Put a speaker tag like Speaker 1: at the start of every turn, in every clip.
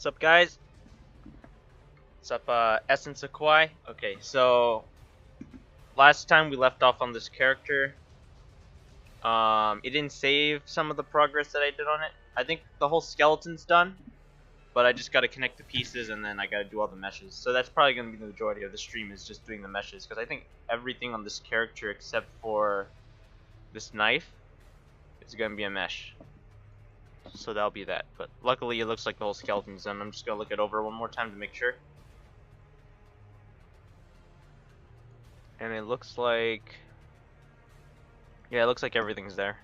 Speaker 1: What's up, guys? What's up, Essence of Kawaii? Okay, so last time we left off on this character. It didn't save some of the progress that I did on it. I think the whole skeleton's done, but I just gotta connect the pieces and then I gotta do all the meshes. So that's probably gonna be the majority of the stream, is just doing the meshes, because I think everything on this character except for this knife is gonna be a mesh. So that'll be that. But luckily it looks like the whole skeleton's done. I'm just gonna look it over one more time to make sure. And it looks like, yeah, it looks like everything's there.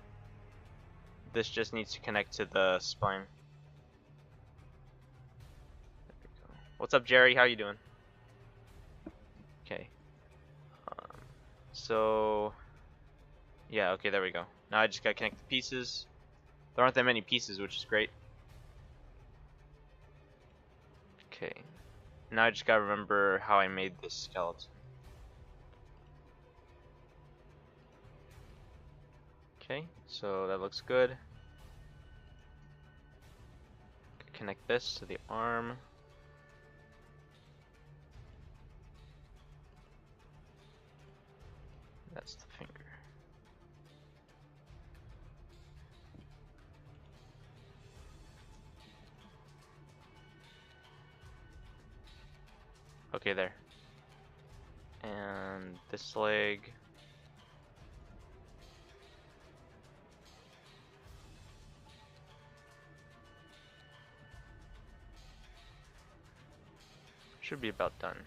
Speaker 1: This just needs to connect to the spine. There we go. What's up, Jerry? How you doing? Okay. So yeah, okay, there we go. Now I just gotta connect the pieces. There aren't that many pieces, which is great. Okay. Now I just gotta remember how I made this skeleton. Okay, so that looks good. Connect this to the arm. That's the finger. Okay, there. And this leg. Should be about done.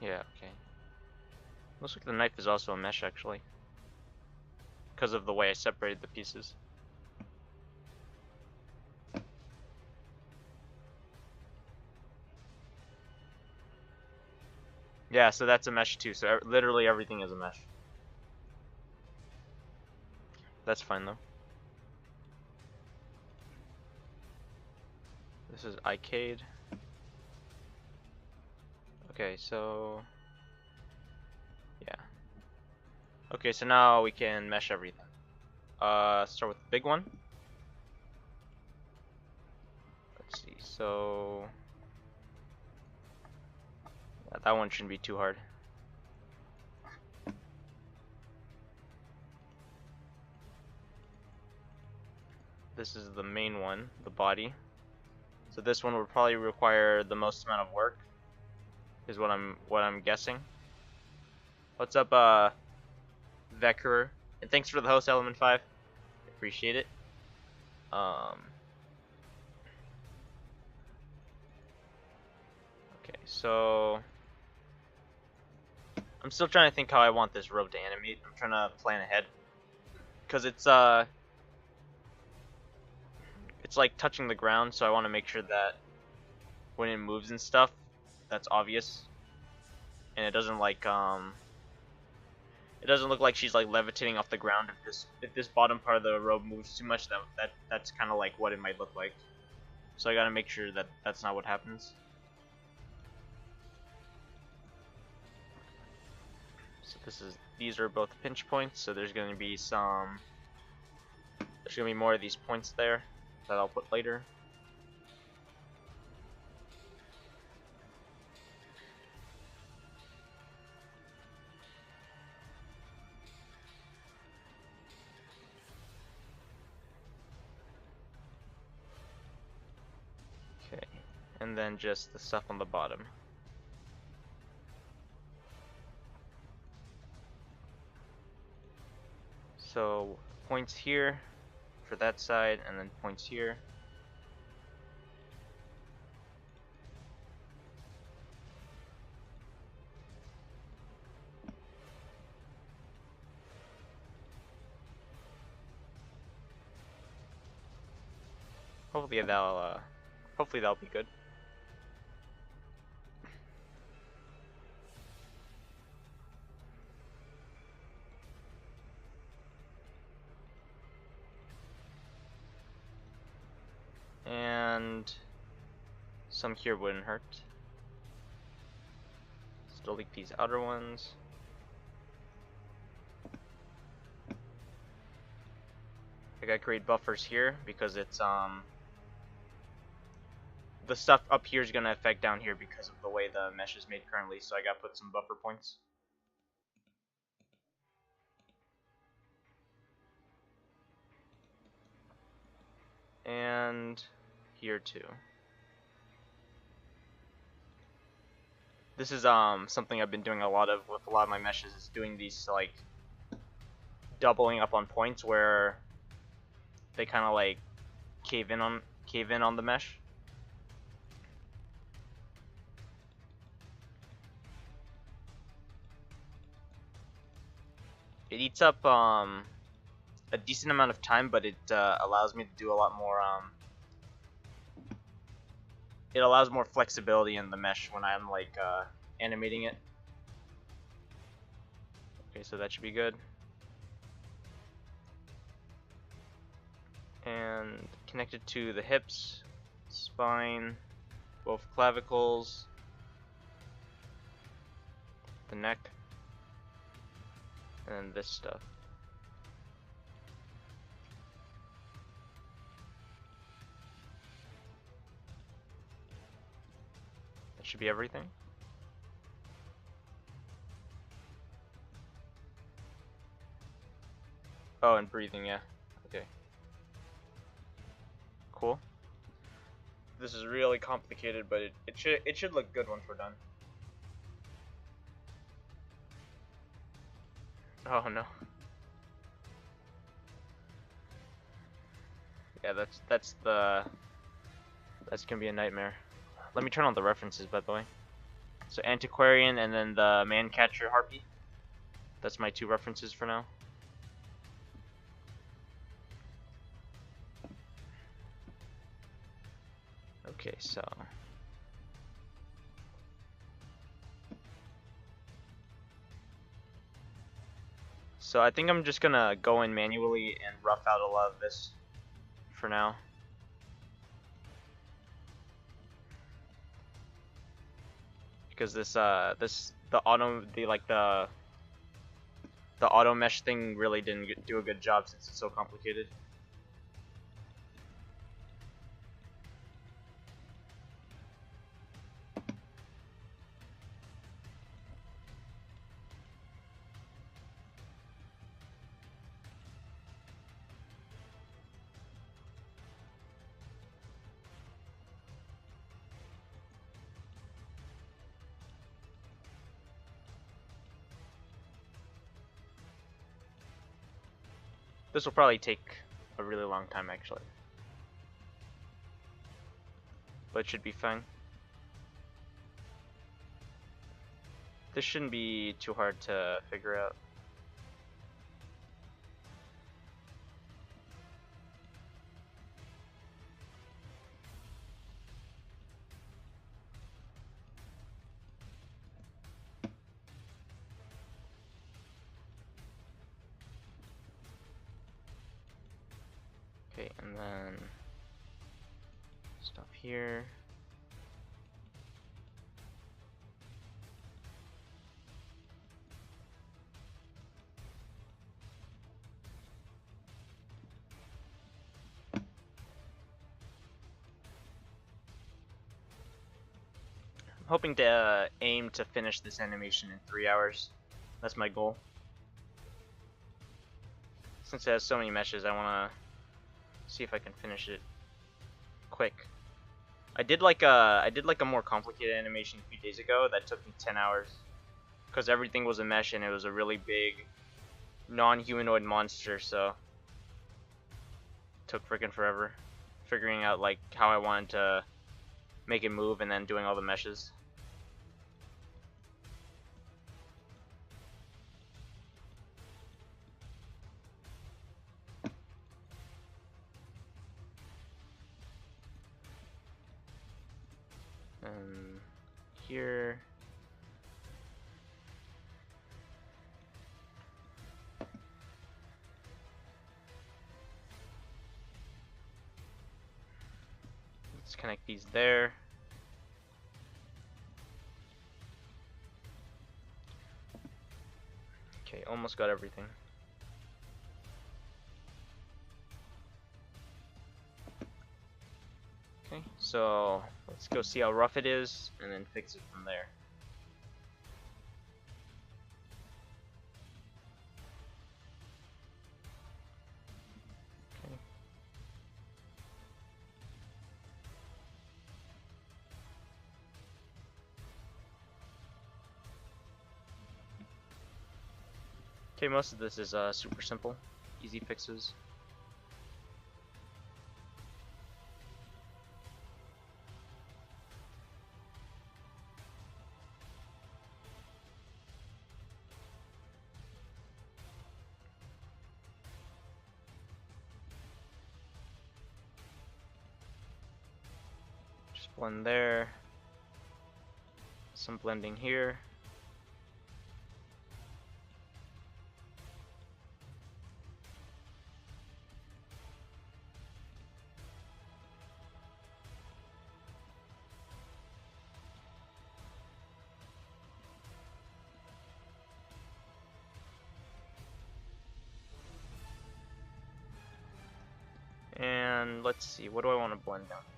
Speaker 1: Yeah, okay. Looks like the knife is also a mesh, actually, because of the way I separated the pieces. Yeah, so that's a mesh too, so literally everything is a mesh. That's fine though. This is Icade. Okay, so yeah. Okay, so now we can mesh everything. Start with the big one. Let's see, so yeah, that one shouldn't be too hard. This is the main one, the body. So this one would probably require the most amount of work, is what I'm guessing. What's up, Vector? And thanks for the host, Element 5. Appreciate it. Okay, so I'm still trying to think how I want this robe to animate. I'm trying to plan ahead, because it's like touching the ground, so I want to make sure that when it moves and stuff, that's obvious, and it doesn't like it doesn't look like she's like levitating off the ground. If this bottom part of the robe moves too much, that's kind of like what it might look like. So I gotta make sure that that's not what happens. So these are both pinch points, so there's gonna be more of these points there that I'll put later. Okay, and then just the stuff on the bottom. So points here for that side, and then points here. Hopefully that'll be good. And some here wouldn't hurt. Delete these outer ones. I gotta create buffers here because it's the stuff up here is gonna affect down here because of the way the mesh is made currently, so I gotta put some buffer points. And here too. This is something I've been doing a lot of with a lot of my meshes, is doing these like doubling up on points where they kind of like cave in on the mesh. It eats up a decent amount of time, but it allows me to do a lot more. It allows more flexibility in the mesh when I'm like animating it. Okay, so that should be good. And connected to the hips, spine, both clavicles, the neck, and then this stuff. That should be everything. Oh, and breathing, yeah. Okay. Cool. This is really complicated, but it should look good once we're done. Oh no. Yeah, that's gonna be a nightmare. Let me turn on the references, by the way. So Antiquarian and then the Man-Catcher Harpy. That's my two references for now. Okay, so I think I'm just gonna go in manually and rough out a lot of this for now. Because the auto mesh thing really didn't do a good job since it's so complicated. This will probably take a really long time, actually. But it should be fine. This shouldn't be too hard to figure out. Okay, and then stop here. I'm hoping to aim to finish this animation in 3 hours. That's my goal. Since it has so many meshes, I want to see if I can finish it quick. I did like a more complicated animation a few days ago that took me 10 hours because everything was a mesh and it was a really big non-humanoid monster, so it took freaking forever figuring out like how I wanted to make it move and then doing all the meshes. Here. Let's connect these there. Okay, almost got everything. So let's go see how rough it is and then fix it from there. Okay, most of this is super simple, easy fixes. Just blend there, some blending here. And let's see, what do I want to blend down here?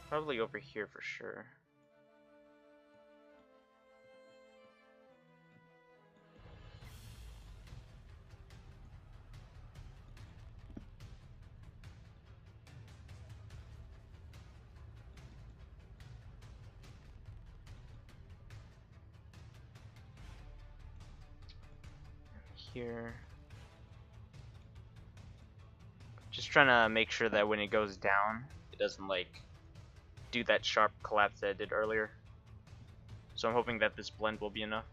Speaker 1: Probably over here for sure. Here. Just trying to make sure that when it goes down, it doesn't like do that sharp collapse that it did earlier. So I'm hoping that this blend will be enough.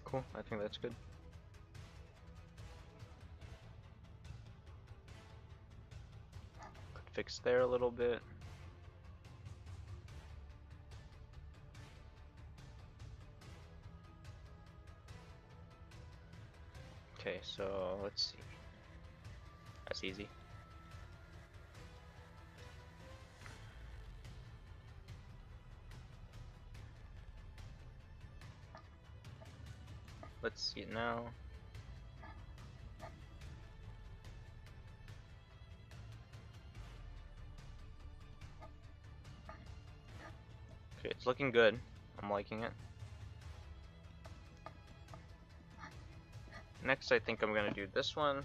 Speaker 1: Cool, I think that's good. Could fix there a little bit. Okay, so let's see. That's easy. Let's see it now. Okay, it's looking good. I'm liking it. Next, I think I'm gonna do this one.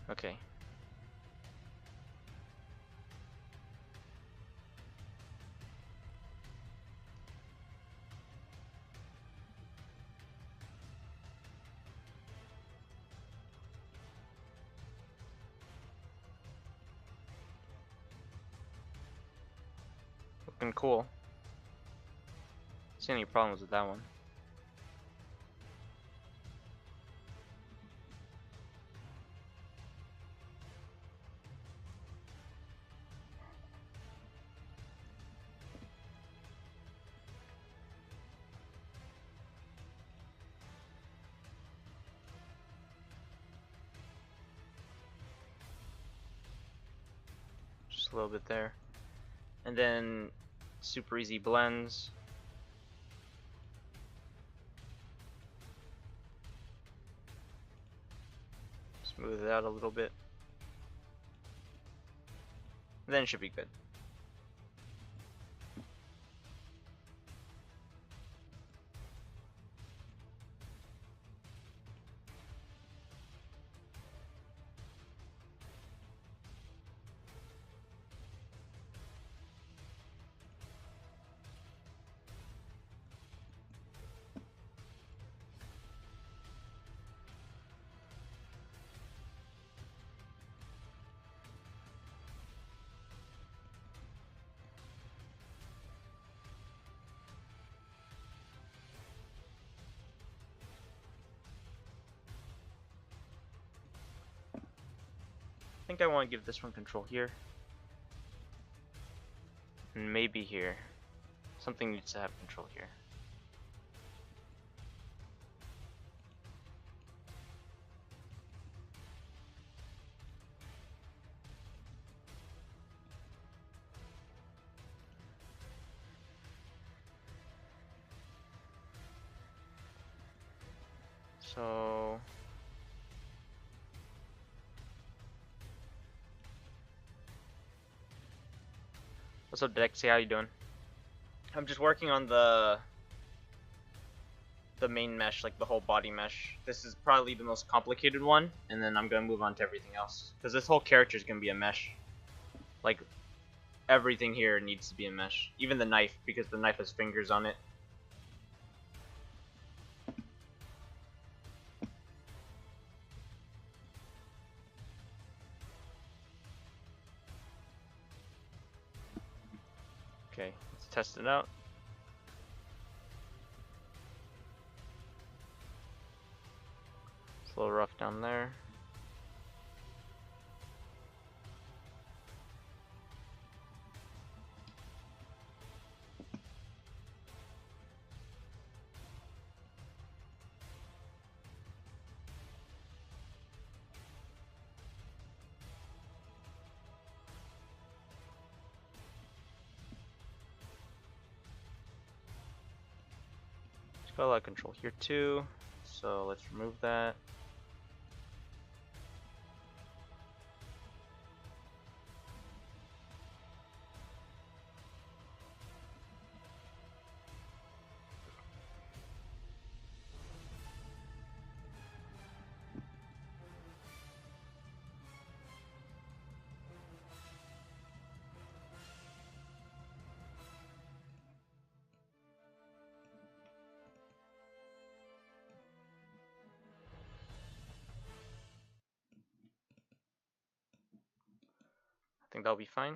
Speaker 1: Okay. Looking cool. See any problems with that one? Just a little bit there. And then super easy blends. Smooth it out a little bit. Then it should be good. think I want to give this one control here. And maybe here. Something needs to have control here. So what's up, Dexy? How you doing? I'm just working on the main mesh, like the whole body mesh. This is probably the most complicated one, and then I'm gonna move on to everything else. Because this whole character is gonna be a mesh. Like everything here needs to be a mesh. Even the knife, because the knife has fingers on it. Okay, let's test it out. It's a little rough down there. Got a lot of control here too, so let's remove that. I think that'll be fine.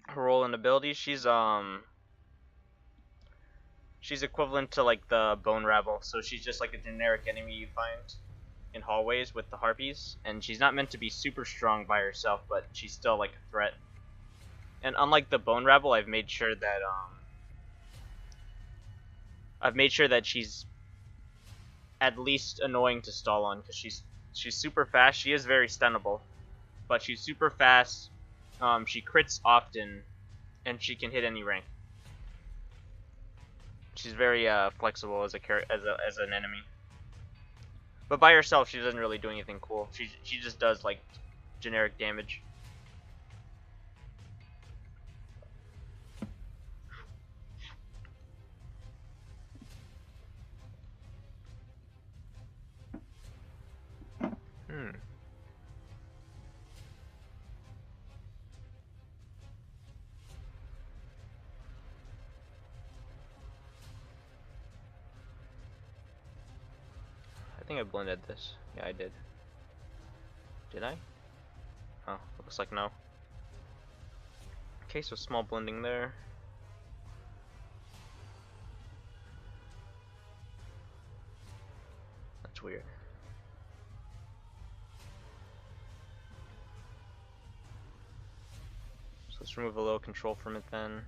Speaker 1: Her role and abilities, she's equivalent to like the Bone Rabble, so she's just like a generic enemy you find in hallways with the Harpies, and she's not meant to be super strong by herself, but she's still like a threat. And unlike the Bone Rabble, I've made sure that she's at least annoying to stall on, because she's super fast. She is very stunnable, but she's super fast. She crits often, and she can hit any rank. She's very flexible as an enemy. But by herself, she doesn't really do anything cool. She just does like generic damage. I think I blended this. Yeah, I did. Did I? Oh, looks like no. Okay, so small blending there. That's weird. So let's remove a little control from it then.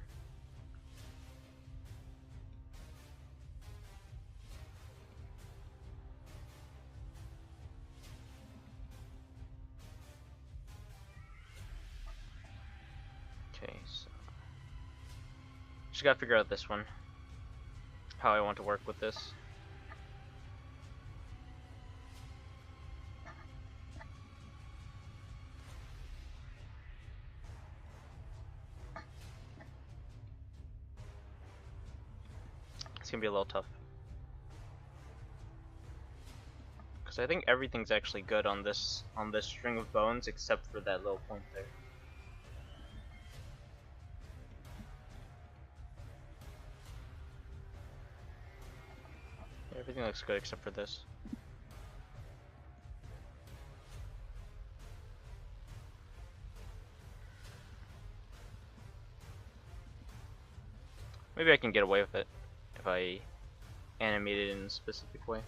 Speaker 1: Okay, so just gotta figure out this one, how I want to work with this. It's gonna be a little tough, because I think everything's actually good on this string of bones except for that little point there. Everything looks good except for this. Maybe I can get away with it if I animate it in a specific way.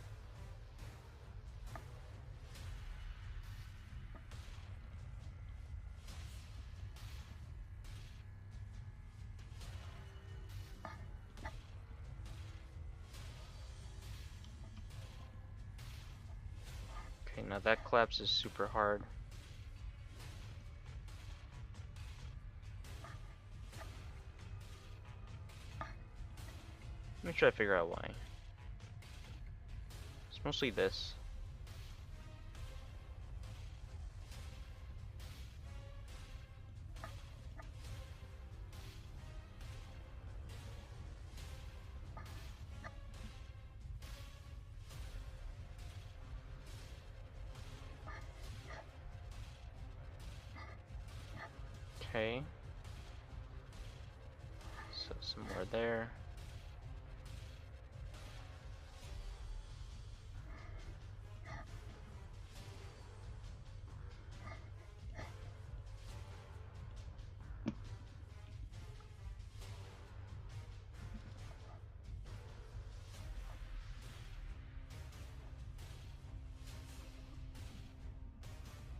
Speaker 1: now that collapse is super hard. Let me try to figure out why. It's mostly this. Okay. So somewhere there.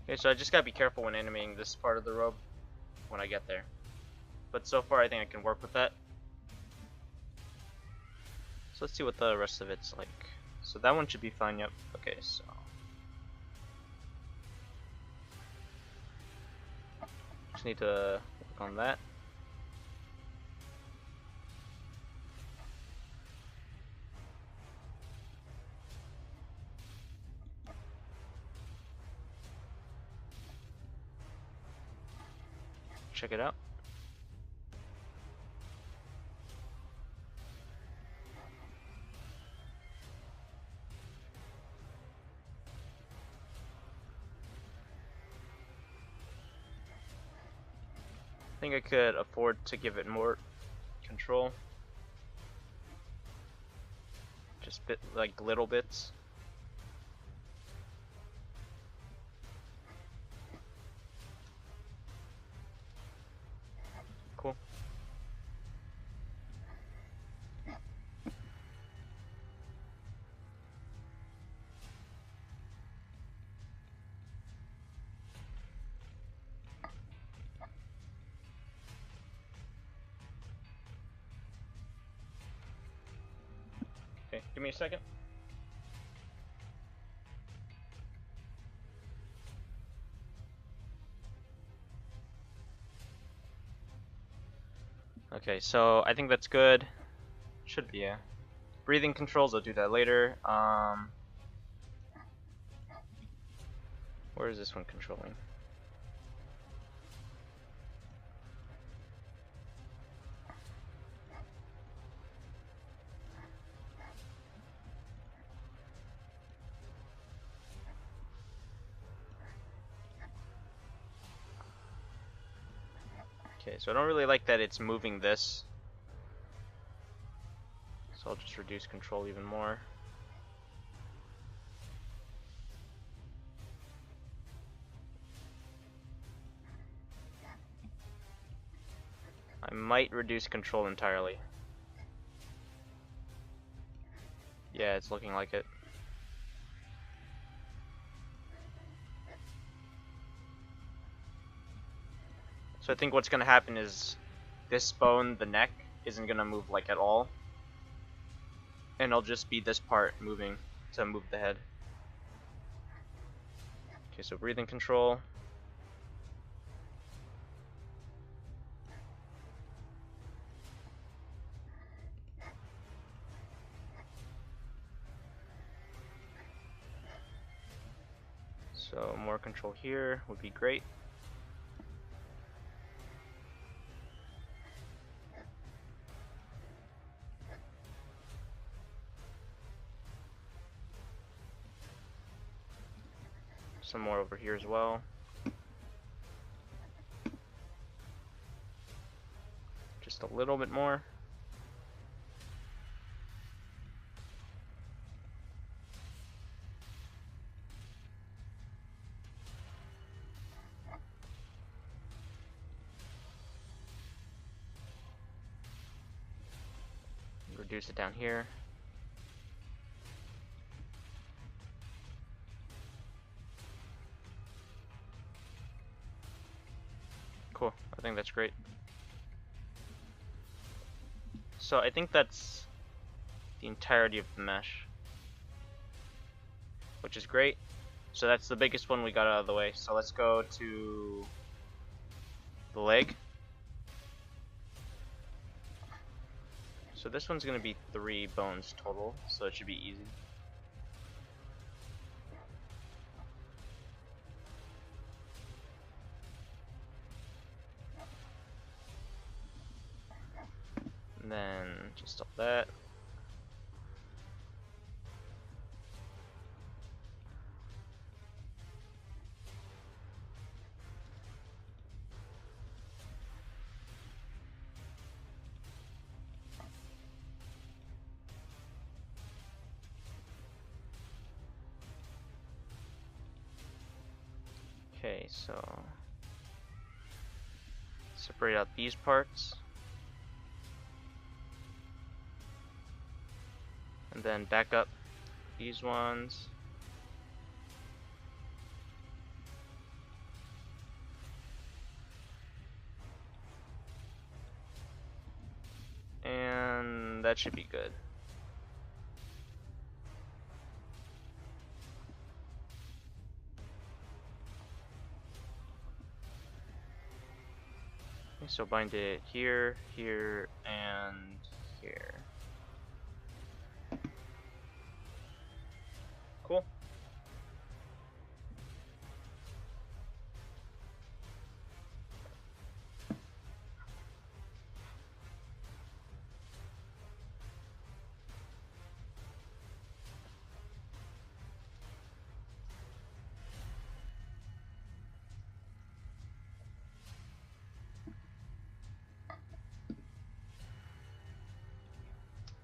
Speaker 1: Okay, so I just gotta be careful when animating this part of the robe when I get there. But so far I think I can work with that. So let's see what the rest of it's like. So that one should be fine, yep. Okay, so just need to work on that. Check it out. I think I could afford to give it more control. Just like little bits. Cool. Okay, give me a second. Okay, so I think that's good. Should be, yeah. Breathing controls, I'll do that later. Where is this one controlling? Okay, so I don't really like that it's moving this. So I'll just reduce control even more. I might reduce control entirely. Yeah, it's looking like it. So I think what's gonna happen is this bone, the neck, isn't gonna move like at all. And it'll just be this part moving to move the head. Okay, so breathing control. So more control here would be great. Some more over here as well. Just a little bit more. Reduce it down here. Cool, I think that's great. So I think that's the entirety of the mesh, which is great. So that's the biggest one we got out of the way. So let's go to the leg. So this one's going to be 3 bones total, so it should be easy. And then just stop that. Okay, so separate out these parts. And then back up these ones. And that should be good. Okay, so bind it here, here, and here. Cool.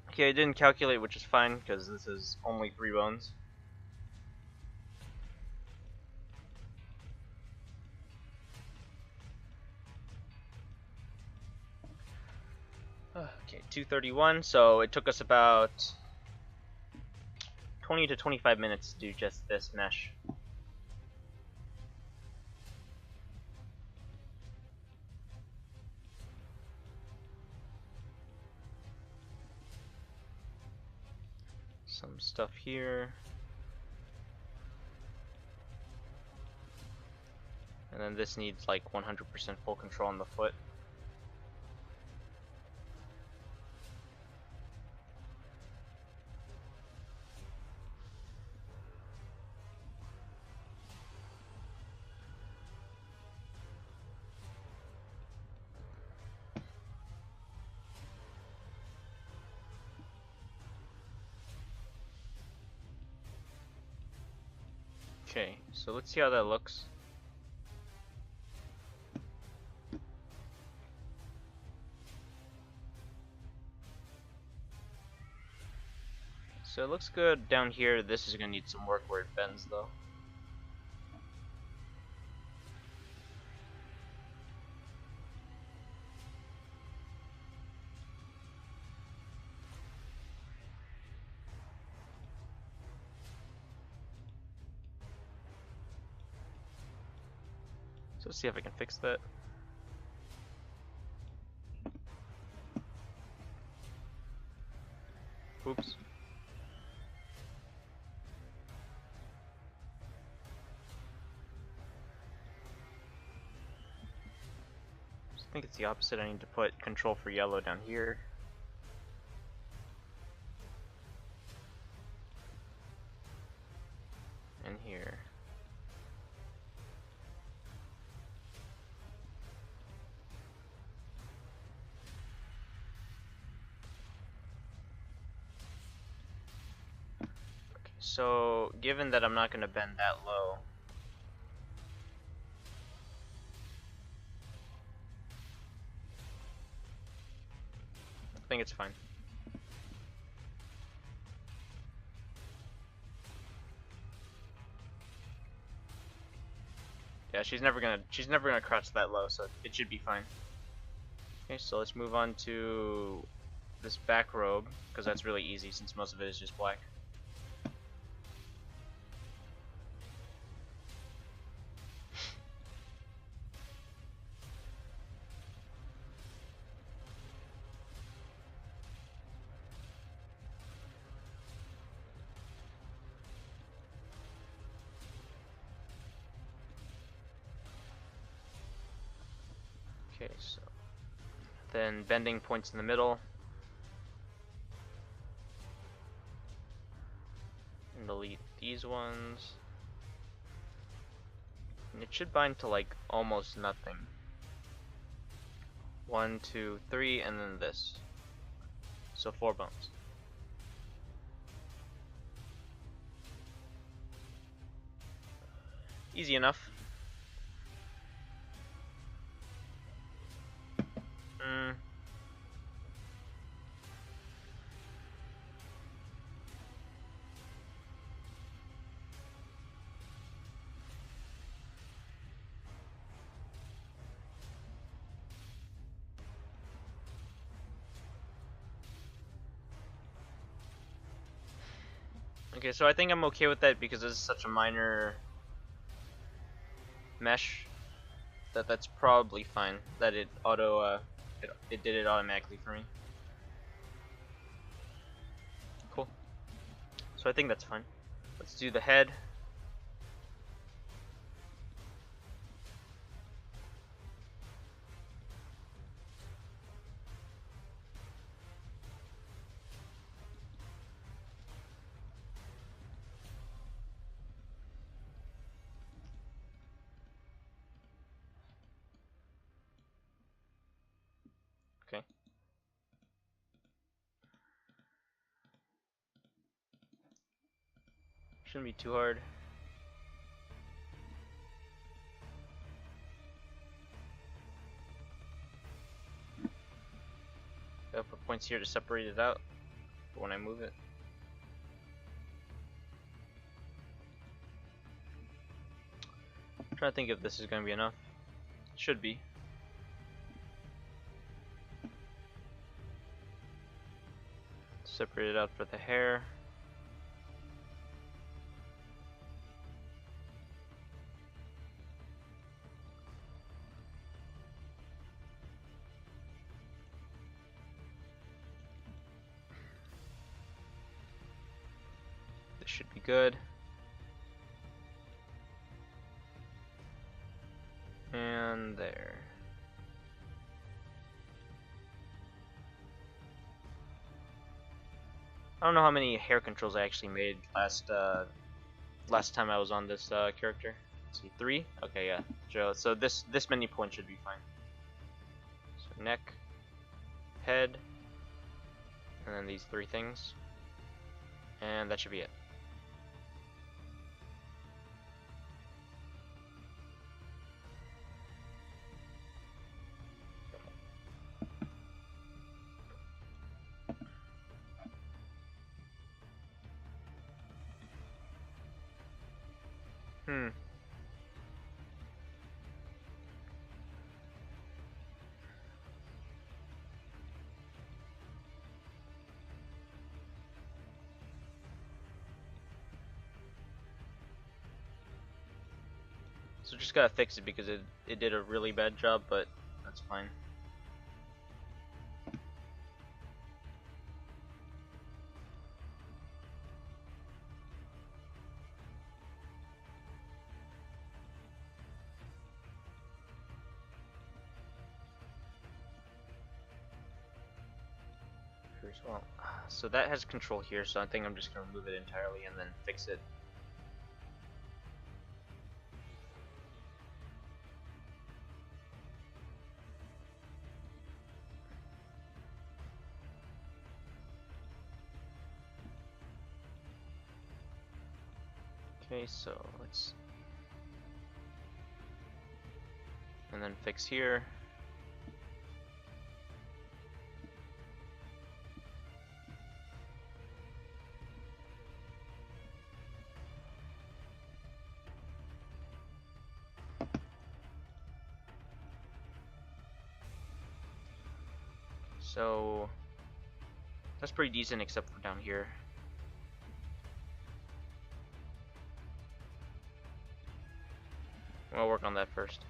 Speaker 1: Okay, I didn't calculate, which is fine, because this is only 3 bones. Okay, 231, so it took us about 20 to 25 minutes to do just this mesh. Some stuff here. And then this needs like 100% full control on the foot. Okay, so let's see how that looks. So it looks good down here. This is gonna need some work where it bends though. So let's see if I can fix that. Oops. I think it's the opposite. I need to put control for yellow down here. And here. Okay, so given that I'm not going to bend that low, I think it's fine. Yeah, she's never gonna crouch that low, so it should be fine. Okay, so let's move on to this back robe, because that's really easy since most of it is just black. Okay, so then bending points in the middle. And delete these ones. And it should bind to like almost nothing. 1, 2, 3, and then this. So 4 bones. Easy enough. Okay, so I think I'm okay with that because this is such a minor mesh that that's probably fine. That it it did it automatically for me. Cool. So I think that's fine. Let's do the head. Okay. Shouldn't be too hard. Gotta put points here to separate it out for when I move it. I'm trying to think if this is gonna be enough. It should be. Separate it out for the hair. This should be good. And there. I don't know how many hair controls I actually made last time I was on this character. Let's see, 3? Okay, yeah. So this many points should be fine. So neck, head, and then these 3 things. And that should be it. So just gotta fix it because it did a really bad job, but that's fine. Here's well, so that has control here, so I think I'm just gonna remove it entirely and then fix it. Okay, so let's, and then fix here. So that's pretty decent except for down here. I'll work on that first.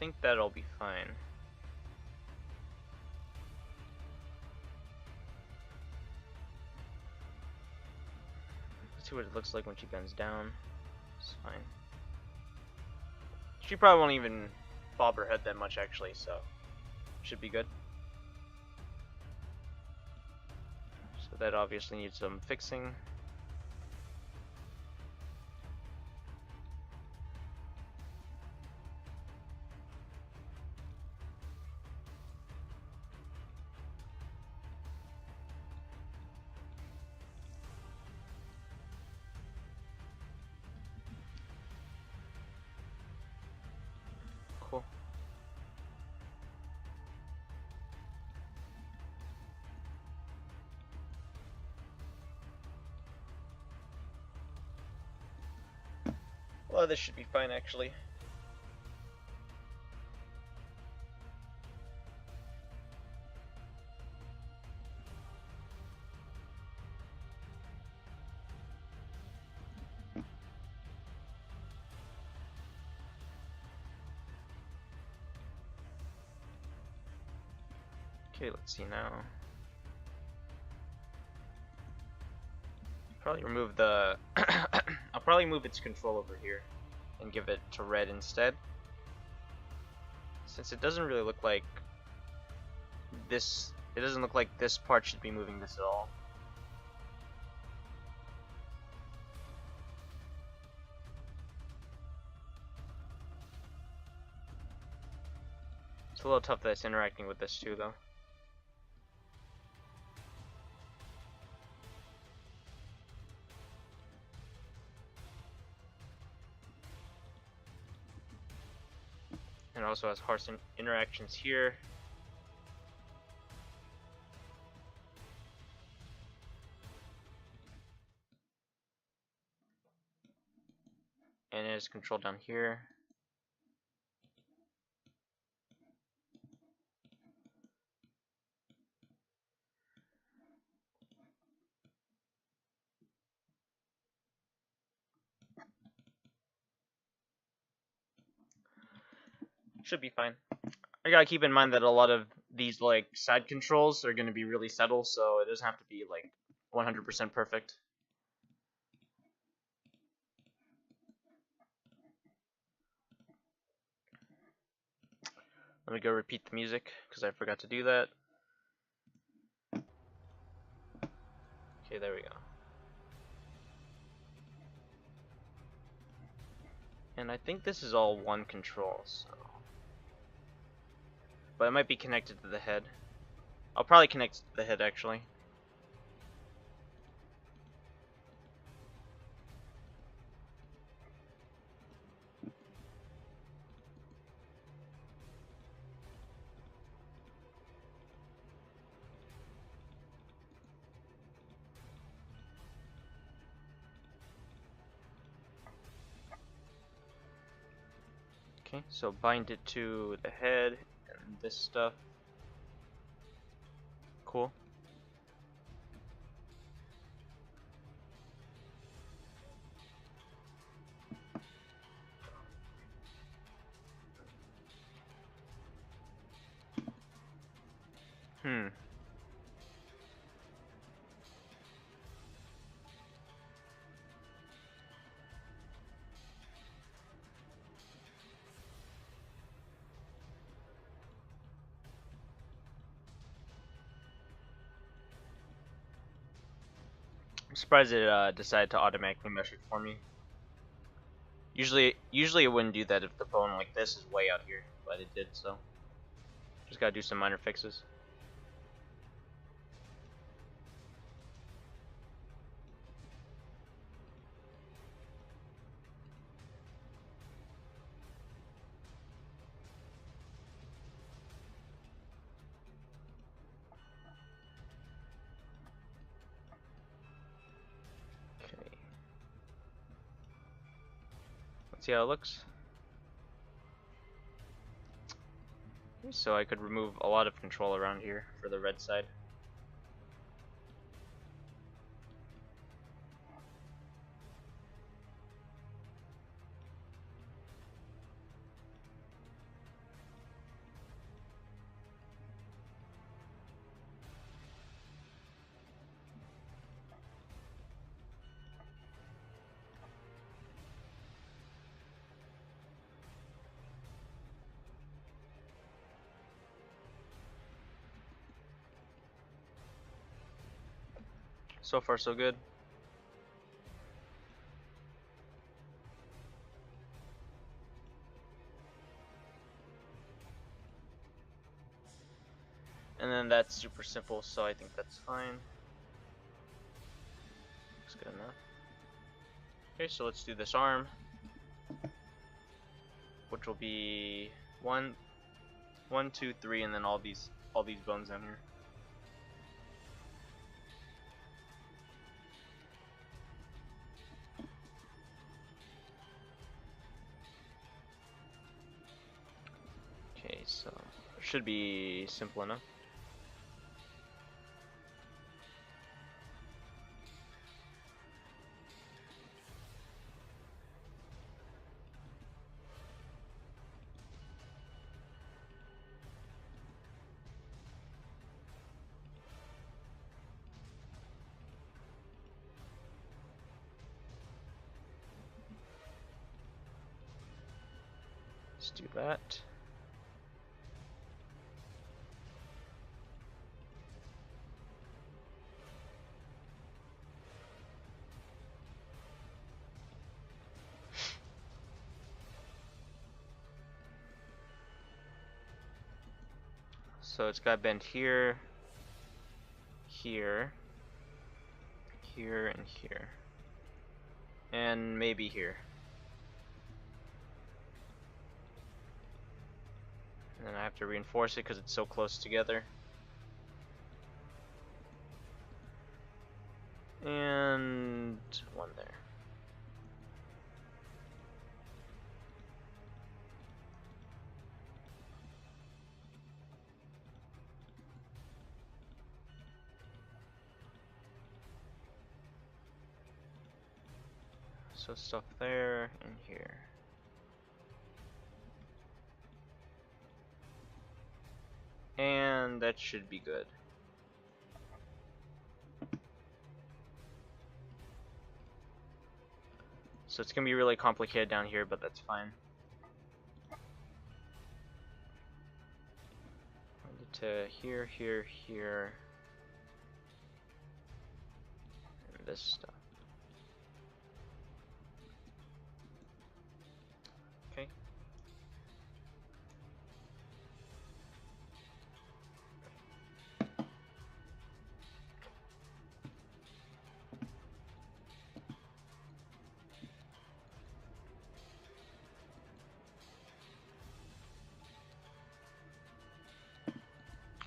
Speaker 1: think that'll be fine. Let's see what it looks like when she bends down. It's fine. She probably won't even bob her head that much actually, so should be good. So that obviously needs some fixing. Cool. Well, this should be fine actually. Okay, let's see now. Probably remove the I'll probably move its control over here and give it to red instead, since it doesn't really look like this. It doesn't look like this part should be moving this at all. It's a little tough that it's interacting with this too, though. And also has harsh interactions here. And it has control down here. Should be fine. I gotta keep in mind that a lot of these like side controls are gonna be really subtle, so it doesn't have to be like 100% perfect. Let me go repeat the music because I forgot to do that. Okay, there we go. And I think this is all one control, so. But it might be connected to the head. I'll probably connect to the head actually. Okay, so bind it to the head and this stuff. Cool. Hmm. I'm surprised it decided to automatically mesh it for me. Usually it wouldn't do that if the bone like this is way out here, but it did, so. Just gotta do some minor fixes. Okay. Let's see how it looks. So I could remove a lot of control around here for the red side. So far, so good. And then that's super simple, so I think that's fine. Looks good enough. Okay, so let's do this arm, which will be 1, 2, 3, and then all these bones down here. Okay, so it should be simple enough. Let's do that. So it's got bend here, here, here, and here. And maybe here. And then I have to reinforce it because it's so close together. And one there. So stuff there and here. And that should be good. So it's gonna be really complicated down here, but that's fine. To here, here, here, and this stuff. Okay.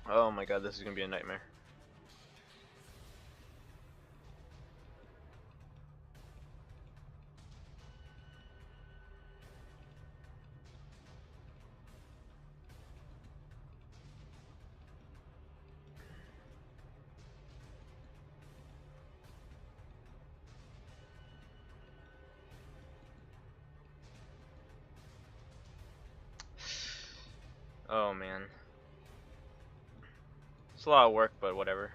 Speaker 1: Oh my god, this is gonna be a nightmare. Oh man. It's a lot of work, but whatever.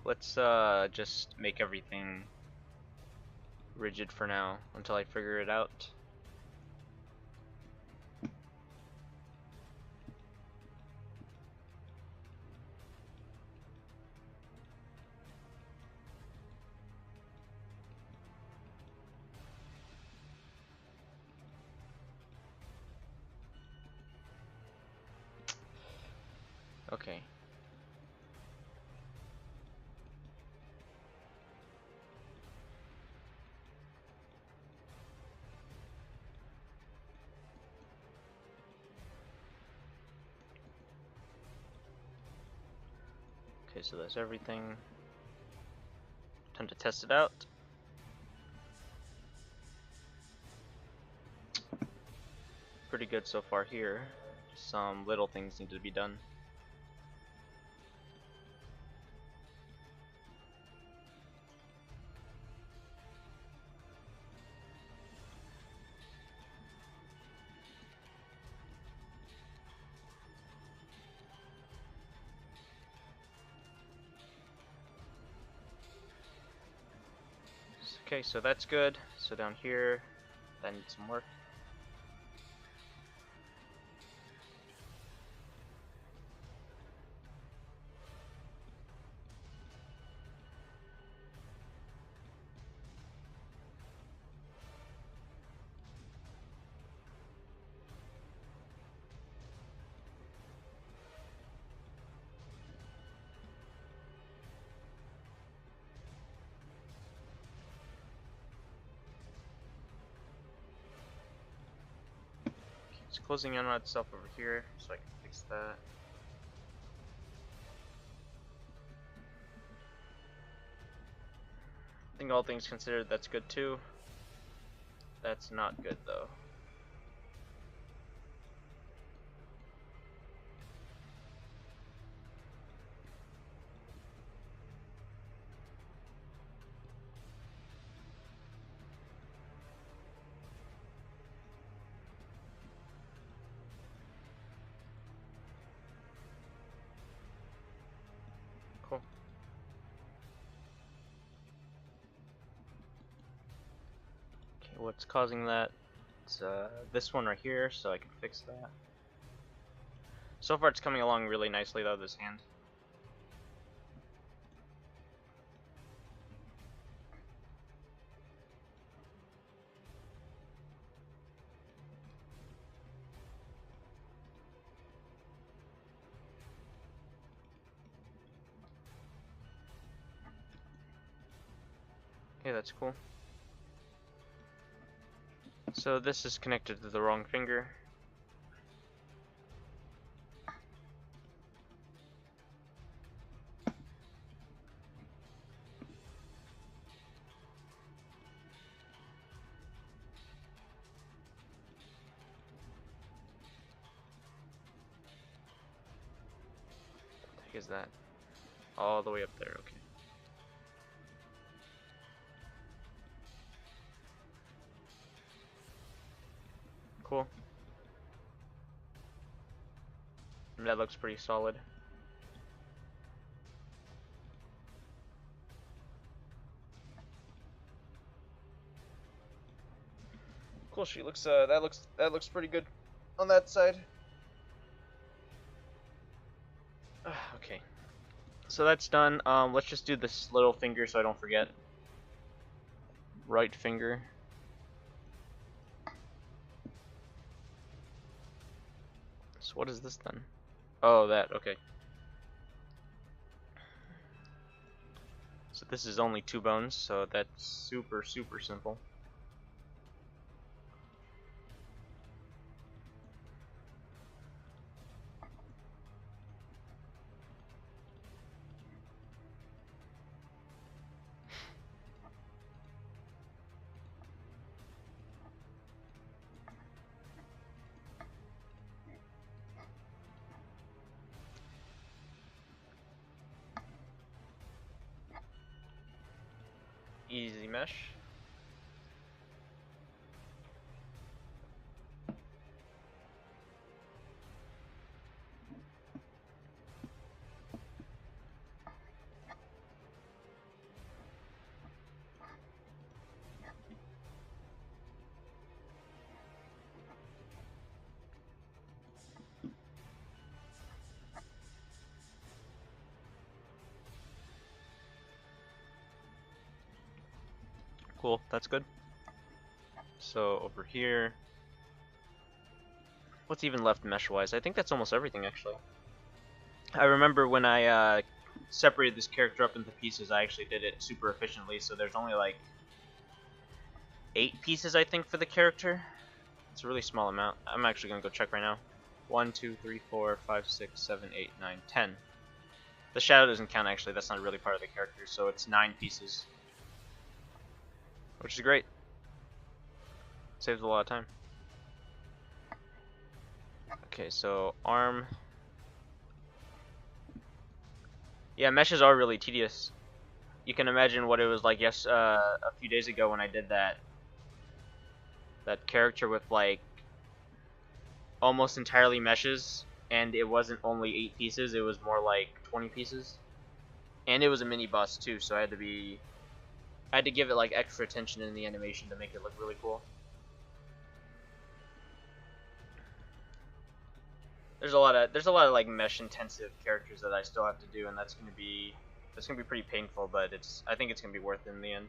Speaker 1: Let's just make everything rigid for now until I figure it out. Okay. Okay, so that's everything. Time to test it out. Pretty good so far here. Just some little things need to be done. Okay, so that's good. So down here, that needs some work. It's closing in on itself over here, so I can fix that. I think all things considered, that's good too. That's not good though. Cool. Okay, what's causing that? It's this one right here, so I can fix that. So far it's coming along really nicely though, this hand. Okay, that's cool. So this is connected to the wrong finger. What the heck is that? All the way up there, okay. Cool. That looks pretty solid. Cool. She looks. That looks pretty good on that side. Okay. So that's done. Let's just do this little finger so I don't forget. Right finger. So what is this then? Oh, that. Okay. So this is only 2 bones, so that's super simple. Easy mesh. Cool, that's good. So over here, what's even left mesh-wise? I think that's almost everything, actually. I remember when I separated this character up into pieces, I actually did it super efficiently, so there's only like 8 pieces, I think, for the character. It's a really small amount. I'm actually gonna go check right now. 1, 2, 3, 4, 5, 6, 7, 8, 9, 10. The shadow doesn't count, actually. That's not really part of the character, so it's 9 pieces. Which is great. Saves a lot of time. Okay, so arm. Yeah, meshes are really tedious. You can imagine what it was like a few days ago when I did that character with like almost entirely meshes, and it wasn't only 8 pieces, it was more like 20 pieces. And it was a mini boss too, so I had to be I had to give it like extra attention in the animation to make it look really cool. There's a lot of like mesh intensive characters that I still have to do, and that's gonna be pretty painful, but I think it's gonna be worth it in the end.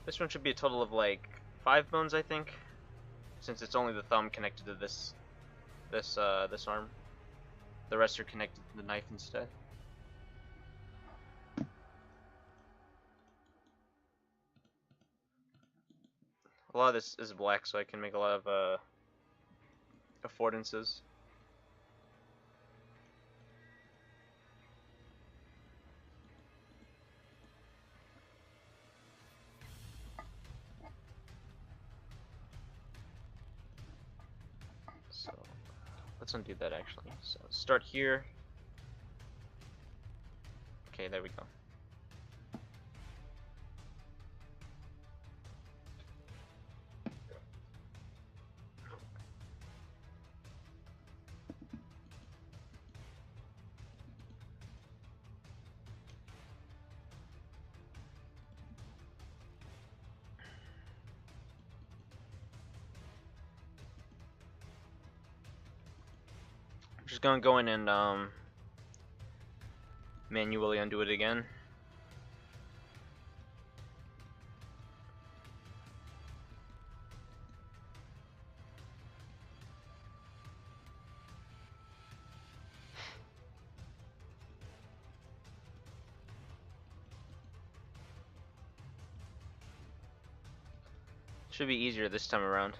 Speaker 1: This one should be a total of like 5 bones, I think, since it's only the thumb connected to this arm. The rest are connected to the knife instead. A lot of this is black, so I can make a lot of affordances. So let's undo that actually. So start here. Okay, there we go. I'm just gonna go in and manually undo it again. Should be easier this time around.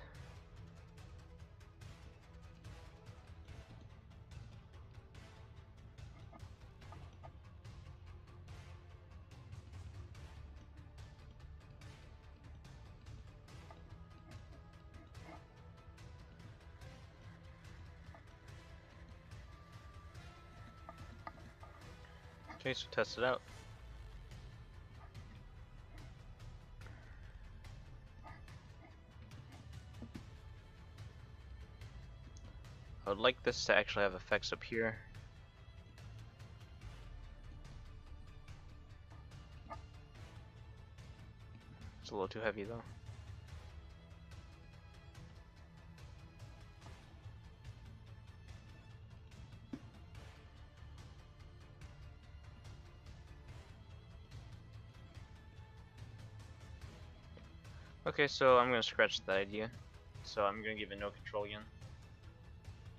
Speaker 1: Okay, so test it out. I would like this to actually have effects up here. It's a little too heavy though. Okay, so I'm gonna scratch that idea. So I'm gonna give it no control again.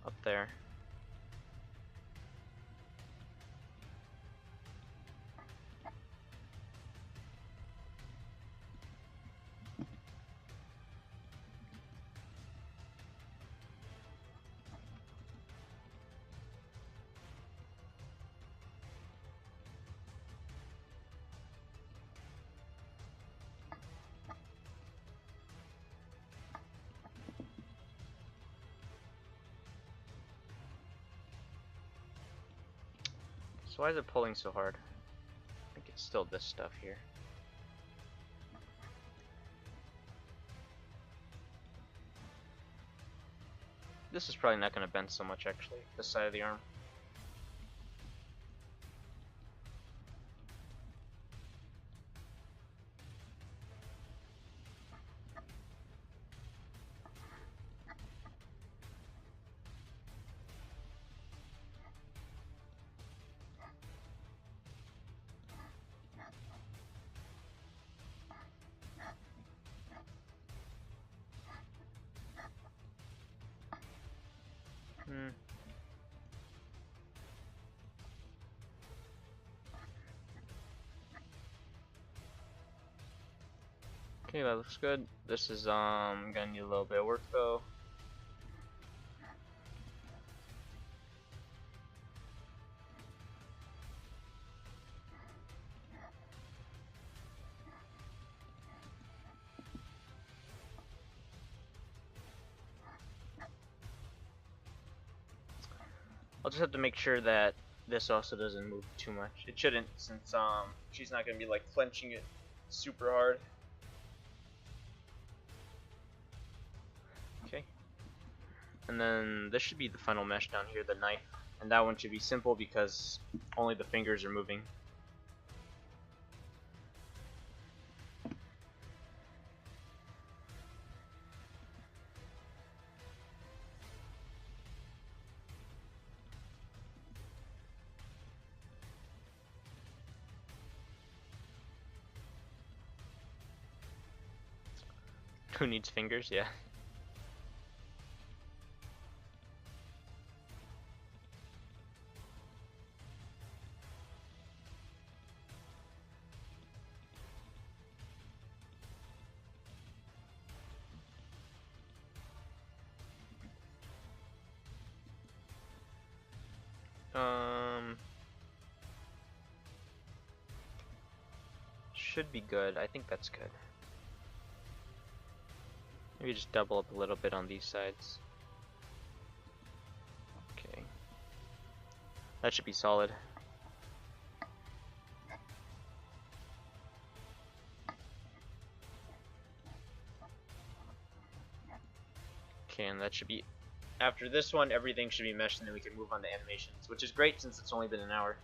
Speaker 1: Up there. So why is it pulling so hard? I think it's still this stuff here. This is probably not going to bend so much actually, this side of the arm. Okay, that looks good. This is gonna need a little bit of work though. I'll just have to make sure that this also doesn't move too much. It shouldn't, since she's not gonna be like clenching it super hard. Okay. And then this should be the final mesh down here, the knife. And that one should be simple because only the fingers are moving. Who needs fingers? Yeah. Should be good. I think that's good. Maybe just double up a little bit on these sides. Okay. That should be solid. Okay, and that should be... After this one, everything should be meshed and then we can move on to animations, which is great since it's only been an hour.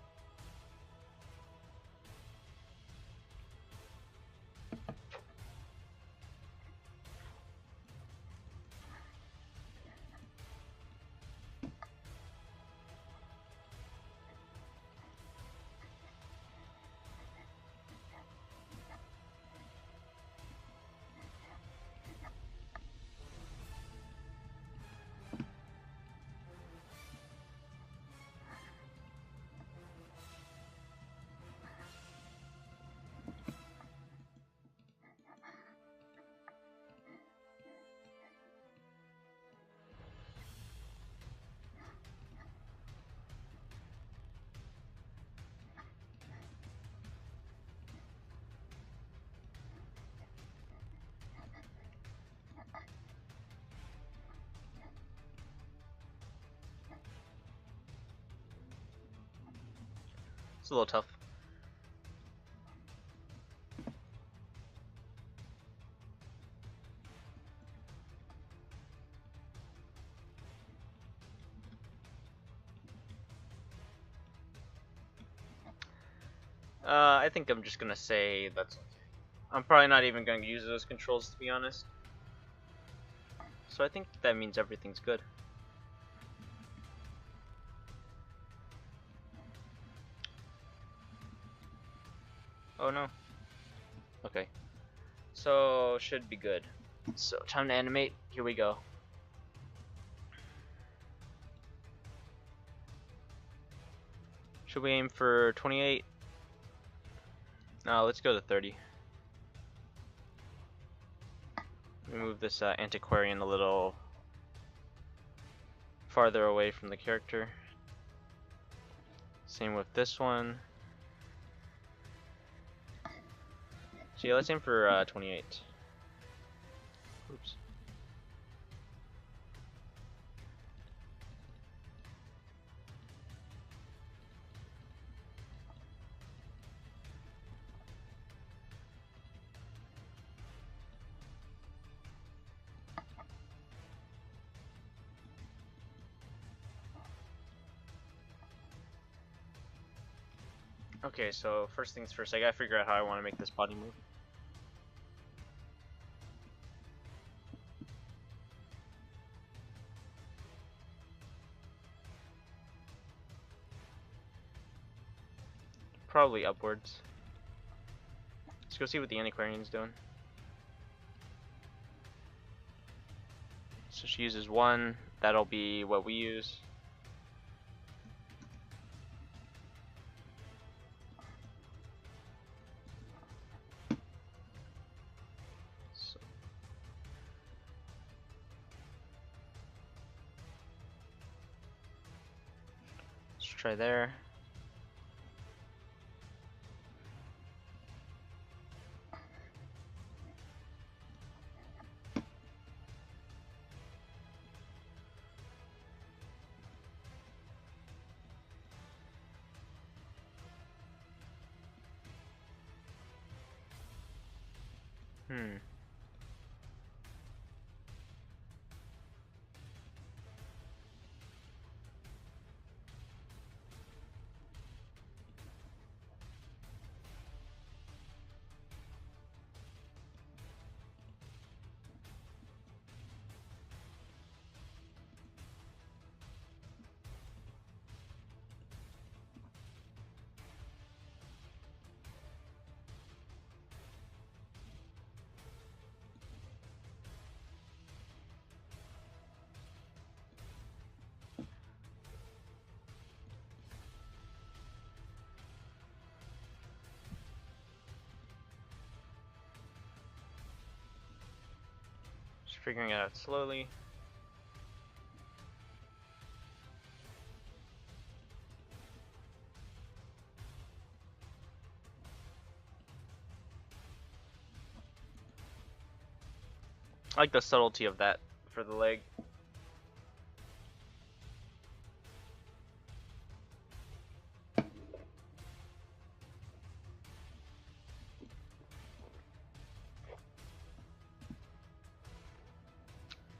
Speaker 1: It's a little tough. I think I'm just gonna say that's okay. I'm probably not even gonna use those controls, to be honest. So I think that means everything's good. Oh no. Okay. So should be good. So time to animate. Here we go. Should we aim for 28? No, let's go to 30. We move this antiquarian a little farther away from the character. Same with this one. So yeah, let's aim for 28. Oops. Okay, so first things first, I gotta figure out how I want to make this body move. Probably upwards. Let's go see what the antiquarian's doing. So she uses one, that'll be what we use. So let's try there. Figuring it out slowly. I like the subtlety of that for the leg.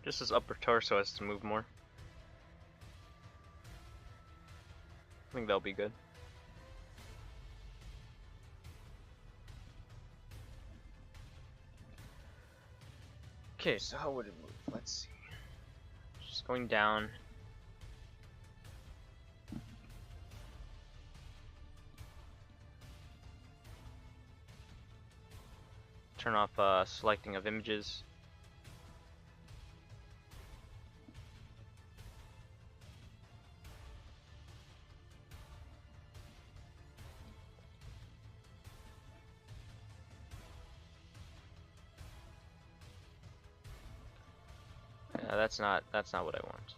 Speaker 1: Just his upper torso has to move more. I think that'll be good. Okay, so how would it move? Let's see. Just going down. Turn off selecting of images. Yeah, that's not what I want.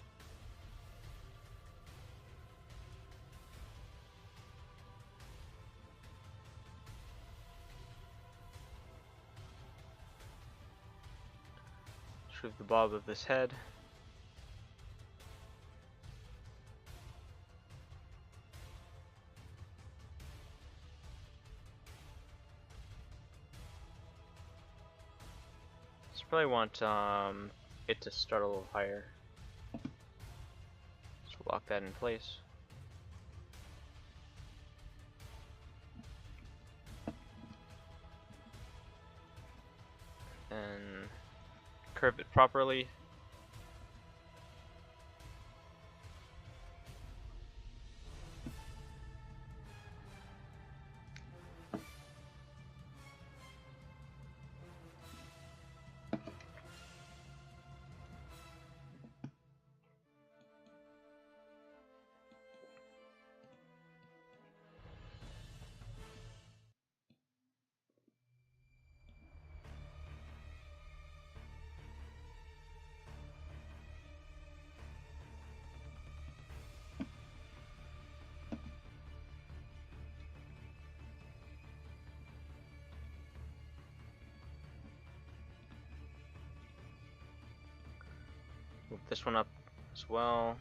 Speaker 1: Remove the bob of this head. So probably want it to start a little higher. So lock that in place. And curve it properly. Move this one up as well.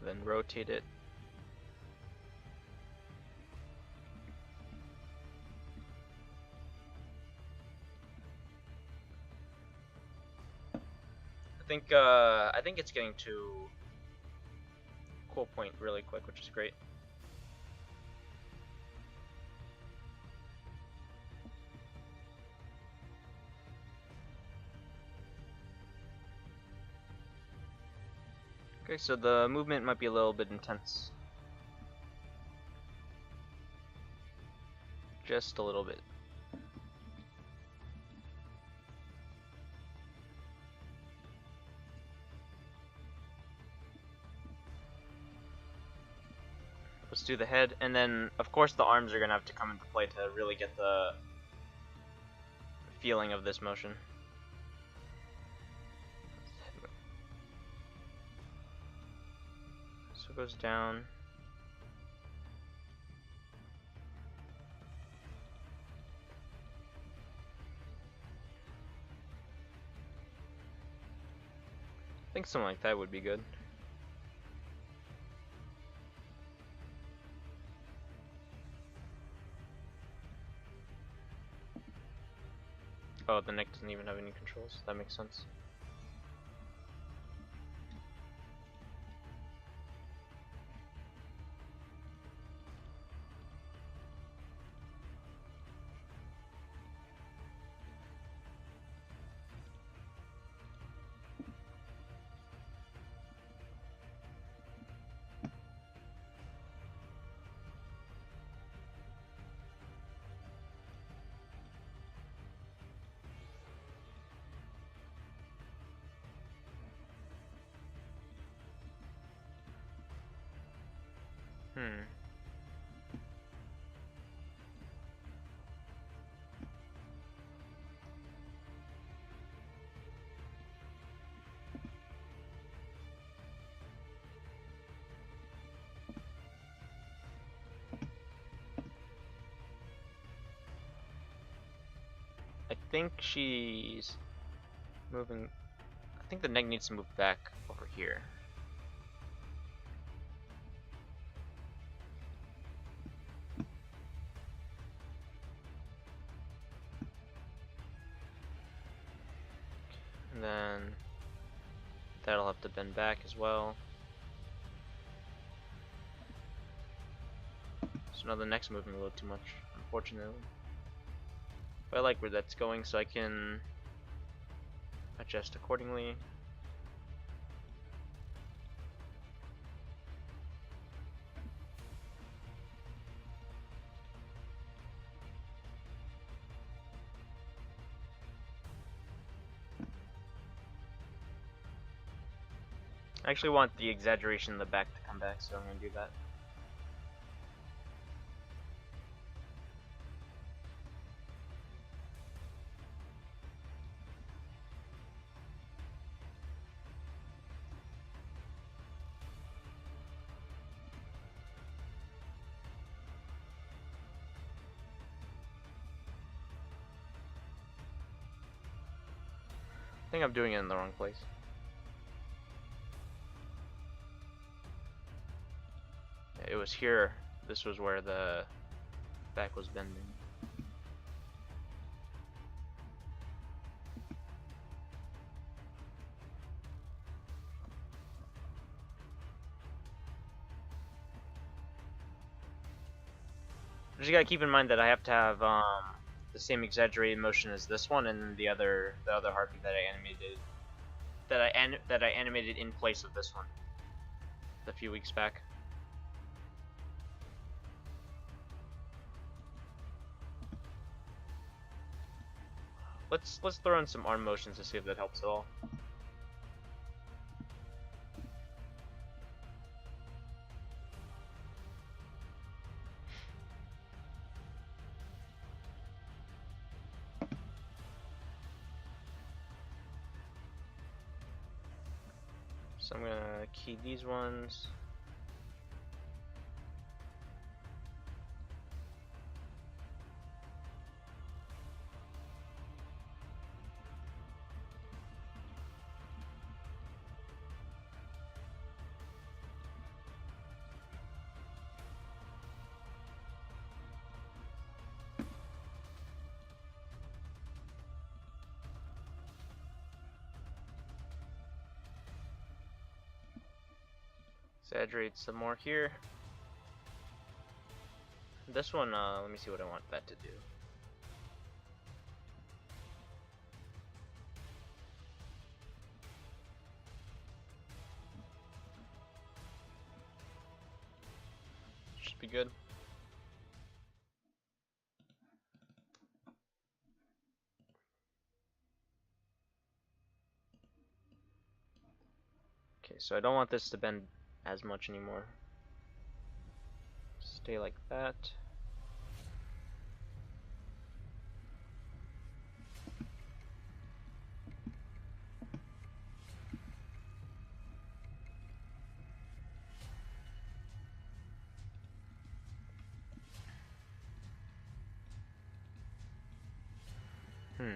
Speaker 1: Then rotate it. I think it's getting to cool point really quick, which is great. Okay, so the movement might be a little bit intense. Just a little bit. Let's do the head, and then of course the arms are gonna have to come into play to really get the feeling of this motion. So it goes down. I think something like that would be good. Oh, the neck doesn't even have any controls. That makes sense. think she's moving. I think the neck needs to move back over here. And then that'll have to bend back as well. So now the neck's moving a little too much, unfortunately. But I like where that's going, so I can adjust accordingly. I actually want the exaggeration in the back to come back, so I'm going to do that. I think I'm doing it in the wrong place. It was here. This was where the back was bending. Just gotta keep in mind that I have to have the same exaggerated motion as this one, and then the other harpy that I animated, that I animated in place of this one a few weeks back. Let's throw in some arm motions to see if that helps at all. So I'm gonna key these ones. Exaggerate some more here. This one, let me see what I want that to do. Should be good. Okay, so I don't want this to bend as much anymore. Stay like that. Okay.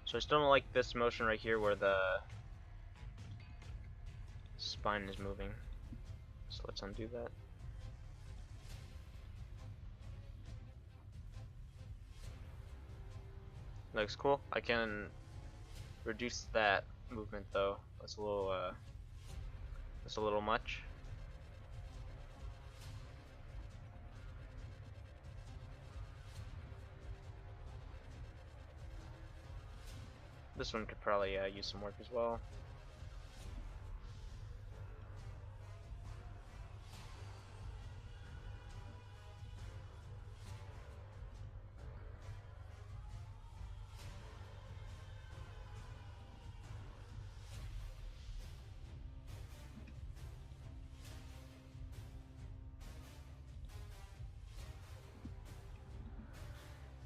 Speaker 1: So I still don't like this motion right here where the spine is moving. So let's undo that. Looks cool. I can reduce that movement though. That's a little much. This one could probably use some work as well.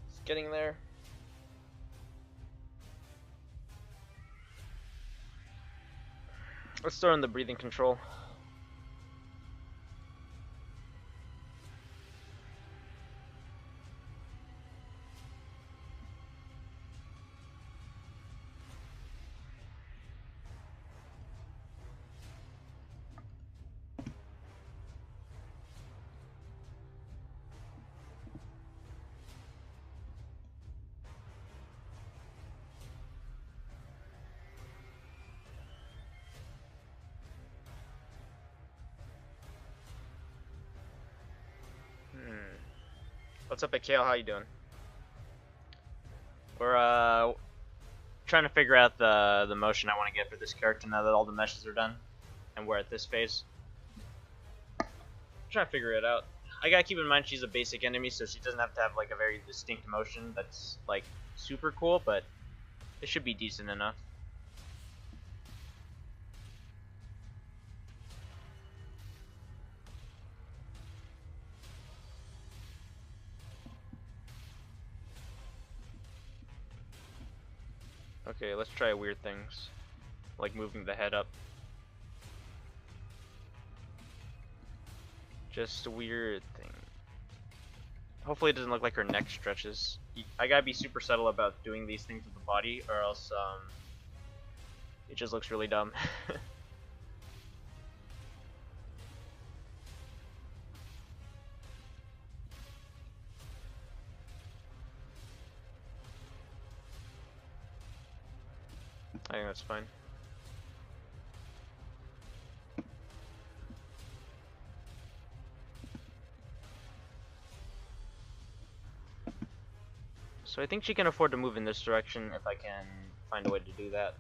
Speaker 1: It's getting there. Let's throw in the breathing control. What's up, Akale? How you doing? We're trying to figure out the motion I want to get for this character now that all the meshes are done, and we're at this phase. Trying to figure it out. I gotta keep in mind she's a basic enemy, so she doesn't have to have like a very distinct motion that's like super cool, but it should be decent enough. Okay, let's try weird things, like moving the head up. Just a weird thing. Hopefully it doesn't look like her neck stretches. I gotta be super subtle about doing these things with the body, or else it just looks really dumb. I think that's fine. So I think she can afford to move in this direction if I can find a way to do that.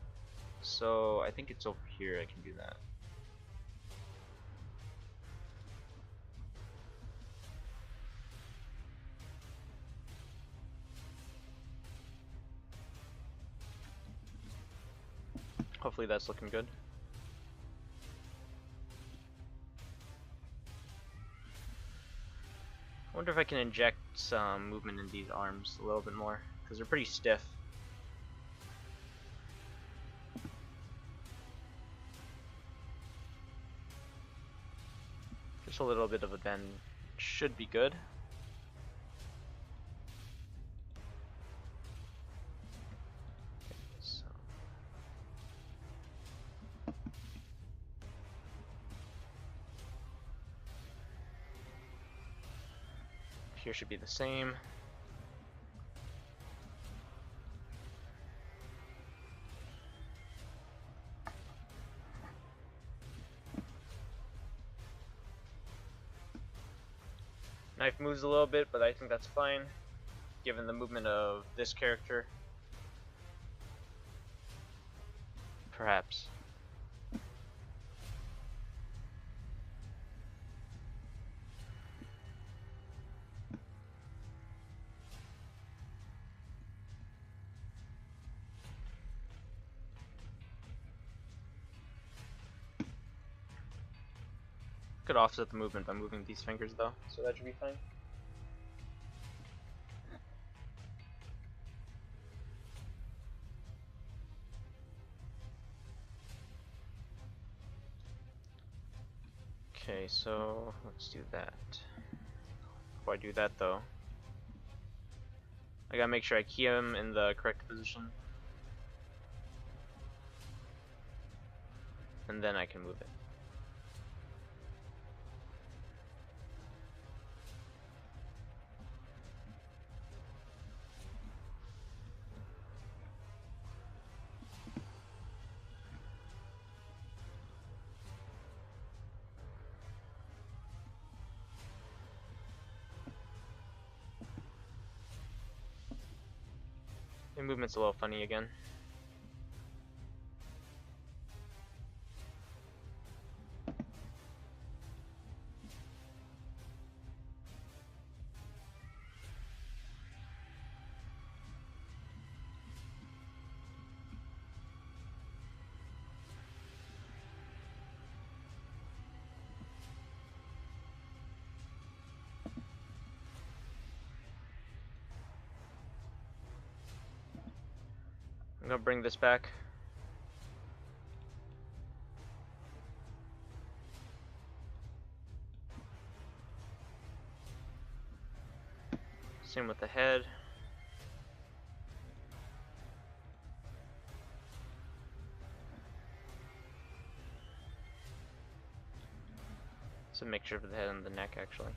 Speaker 1: So I think it's over here I can do that. Hopefully that's looking good. I wonder if I can inject some movement in these arms a little bit more, because they're pretty stiff. Just a little bit of a bend should be good. So. Here should be the same. Knife moves a little bit, but I think that's fine, given the movement of this character. Perhaps. Could offset the movement by moving these fingers though, so that should be fine. Okay, so let's do that. Before I do that though, I gotta make sure I key him in the correct position. And then I can move it. The movement's a little funny again. I'm gonna bring this back. Same with the head. It's a mixture of the head and the neck, actually.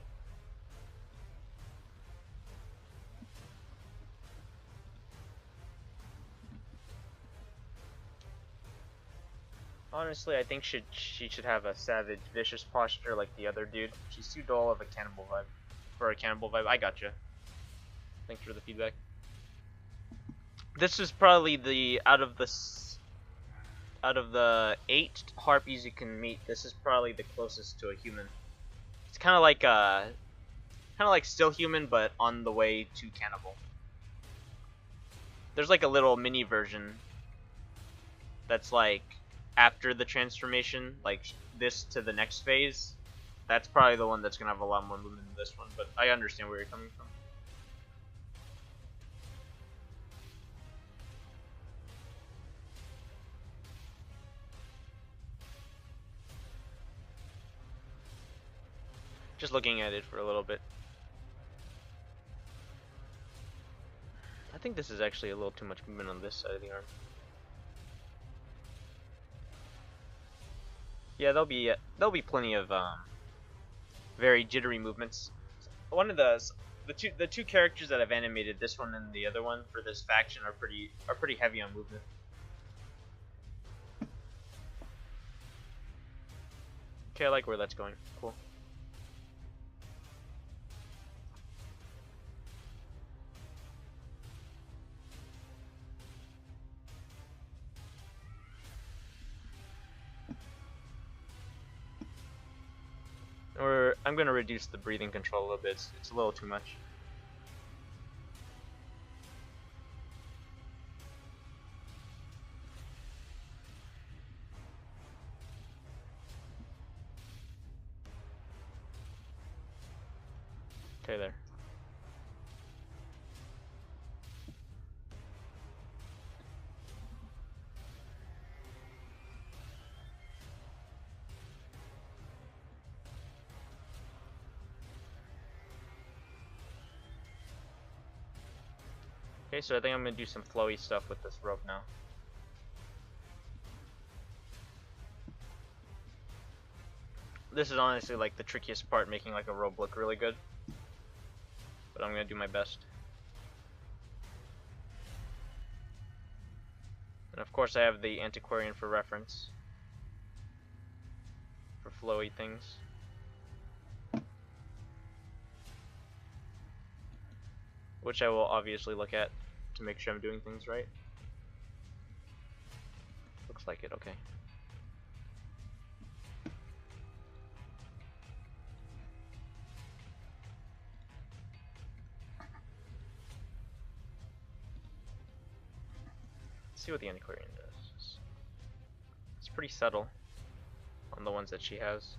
Speaker 1: Honestly, I think she should have a savage, vicious posture like the other dude. She's too dull of a cannibal vibe. For a cannibal vibe, I gotcha. Thanks for the feedback. This is probably the out of the 8 harpies you can meet, this is probably the closest to a human. It's kind of like still human, but on the way to cannibal. There's like a little mini version that's like after the transformation, like this to the next phase. That's probably the one that's gonna have a lot more movement than this one, but I understand where you're coming from. Just looking at it for a little bit. I think this is actually a little too much movement on this side of the arm. Yeah, there'll be plenty of very jittery movements. One of the two characters that I've animated, this one and the other one for this faction, are pretty heavy on movement. Okay, I like where that's going. Cool. Or I'm gonna reduce the breathing control a little bit. It's a little too much. Okay, there. Okay, so I think I'm gonna do some flowy stuff with this rope now. This is honestly like the trickiest part, making like a robe look really good. But I'm gonna do my best. And of course I have the antiquarian for reference. For flowy things. Which I will obviously look at to make sure I'm doing things right. Looks like it, okay. Let's see what the antiquarian does. It's pretty subtle on the ones that she has.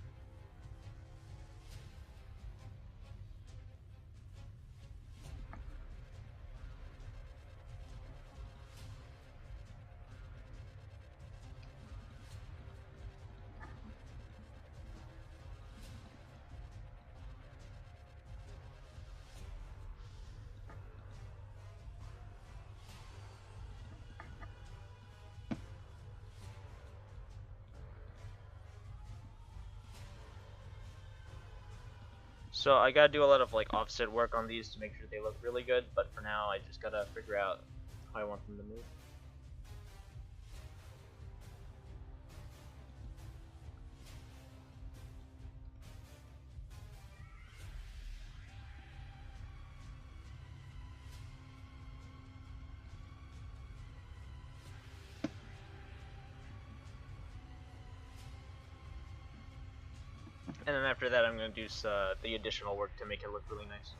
Speaker 1: So I gotta do a lot of like offset work on these to make sure they look really good, but for now I just gotta figure out how I want them to move. And then after that I'm going to do the additional work to make it look really nice.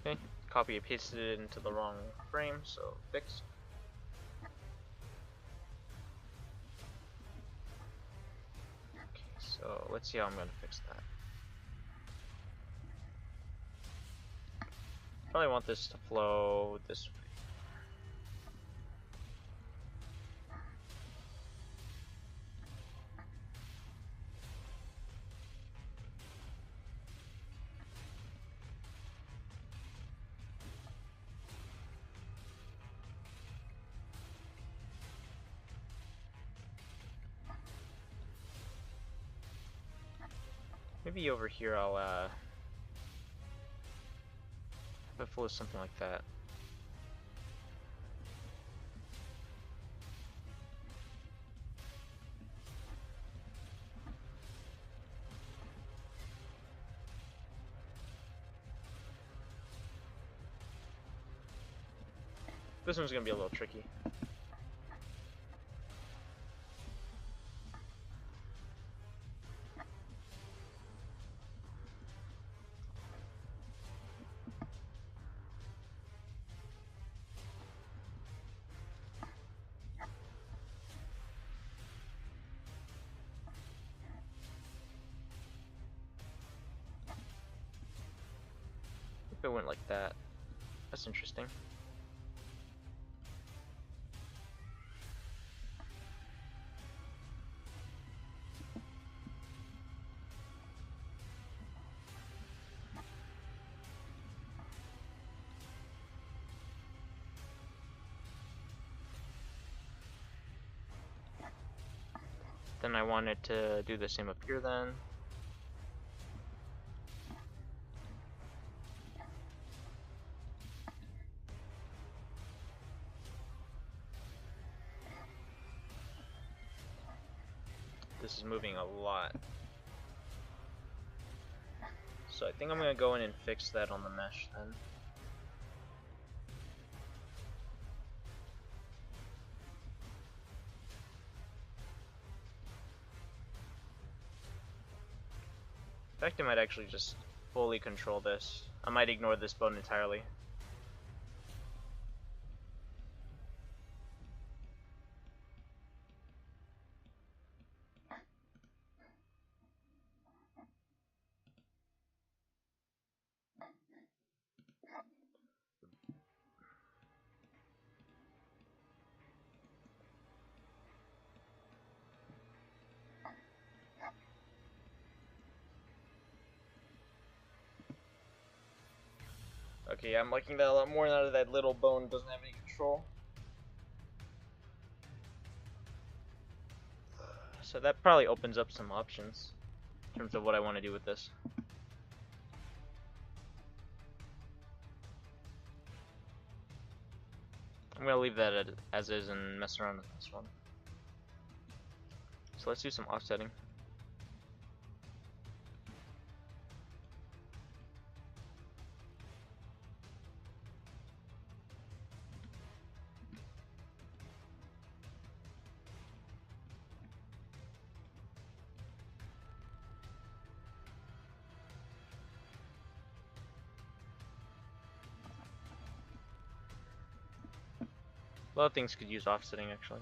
Speaker 1: Okay, copy and pasted it into the wrong frame, so fix. Okay, so let's see how I'm gonna fix that. Probably want this to flow this way. Maybe over here I'll have it flow something like that. This one's gonna be a little tricky. If it went like that, that's interesting. Then I wanted to do the same up here then. This is moving a lot. So I think I'm gonna go in and fix that on the mesh then. In fact, I might actually just fully control this. I might ignore this bone entirely. Okay, I'm liking that a lot more now that that little bone doesn't have any control. So that probably opens up some options in terms of what I want to do with this. I'm gonna leave that as is and mess around with this one. So let's do some offsetting. A lot of things could use offsetting actually.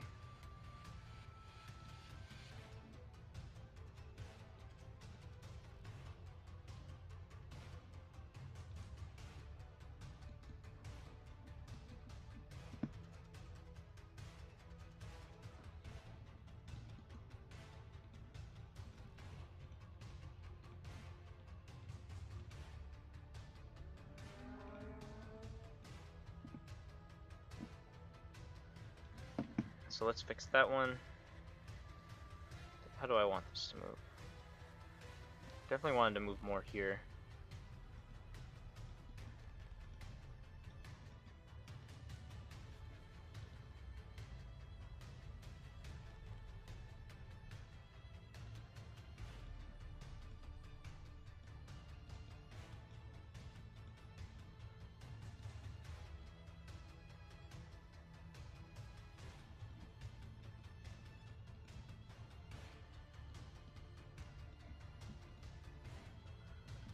Speaker 1: So let's fix that one. How do I want this to move? Definitely wanted to move more here.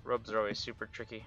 Speaker 1: Robes are always super tricky.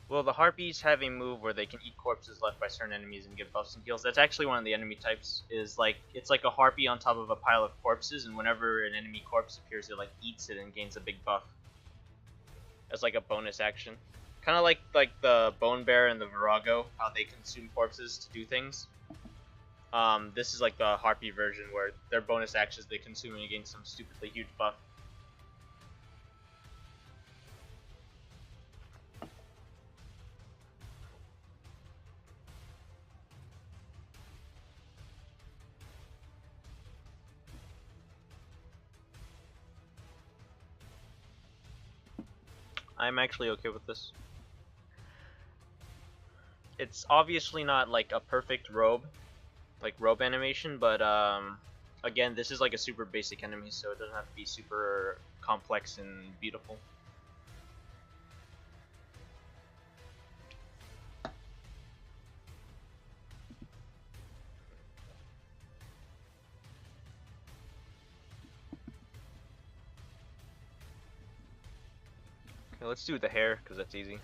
Speaker 1: Well, the Harpies have a move where they can eat corpses left by certain enemies and get buffs and heals. That's actually one of the enemy types. Is like it's like a Harpy on top of a pile of corpses, and whenever an enemy corpse appears, it like eats it and gains a big buff. As like a bonus action. Kind of like the Bone Bear and the Virago, how they consume corpses to do things. This is like the Harpy version where their bonus actions they consume and gain some stupidly huge buff. I'm actually okay with this. It's obviously not like a perfect robe, like robe animation, but again, this is like a super basic enemy, so it doesn't have to be super complex and beautiful. Okay, let's do the hair, because that's easy.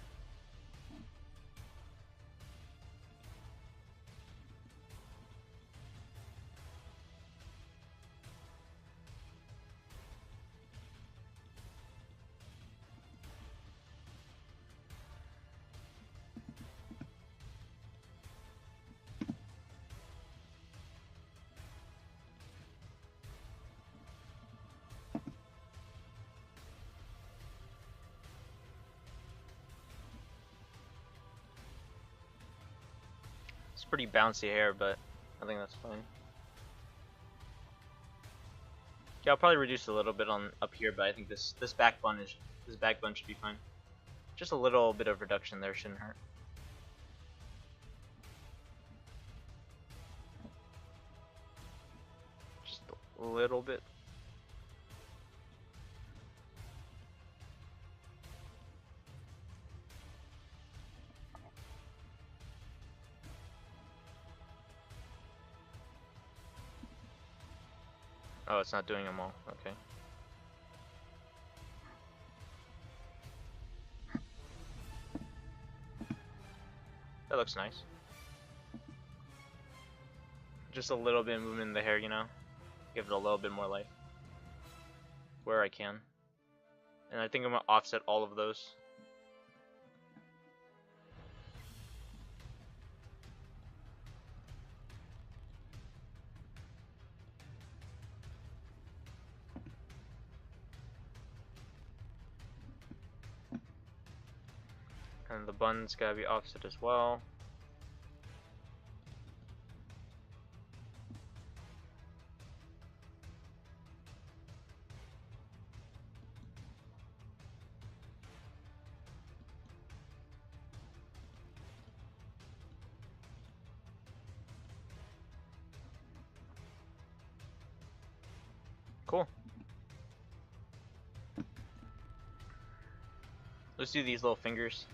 Speaker 1: It's pretty bouncy hair, but I think that's fine. Yeah, I'll probably reduce a little bit on up here, but I think this back bun should be fine. Just a little bit of reduction there shouldn't hurt. Just a little bit. Oh, it's not doing them all. Okay. That looks nice. Just a little bit of movement in the hair, you know? Give it a little bit more life. Where I can. And I think I'm gonna offset all of those. And the bun's gotta be offset as well. Cool. Let's do these little fingers.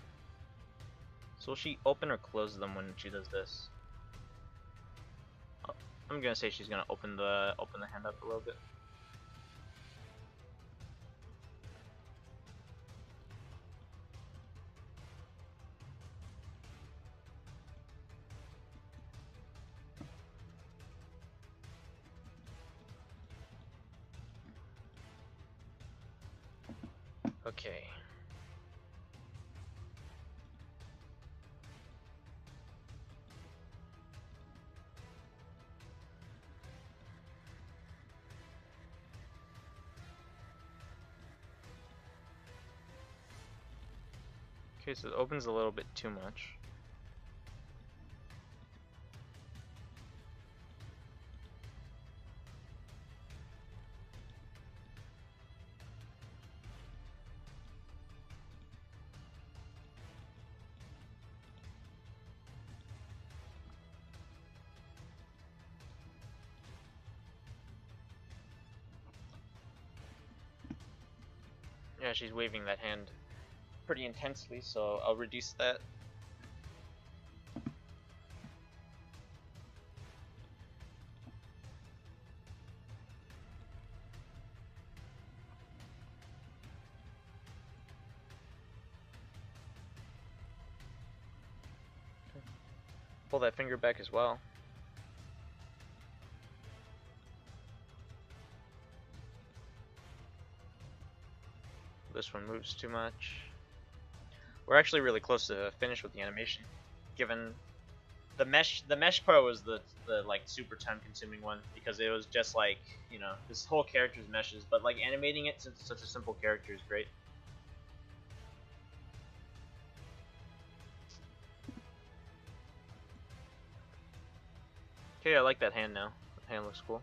Speaker 1: So will she open or close them when she does this? Oh, I'm gonna say she's gonna open the hand up a little bit. Okay. Okay, so it opens a little bit too much. Yeah, she's waving that hand pretty intensely, so I'll reduce that. Pull that finger back as well. This one moves too much. We're actually really close to finish with the animation, given the mesh part was the like super time consuming one, because it was just like, you know, this whole character's meshes, but like animating it since it's such a simple character is great. Okay, I like that hand now. The hand looks cool.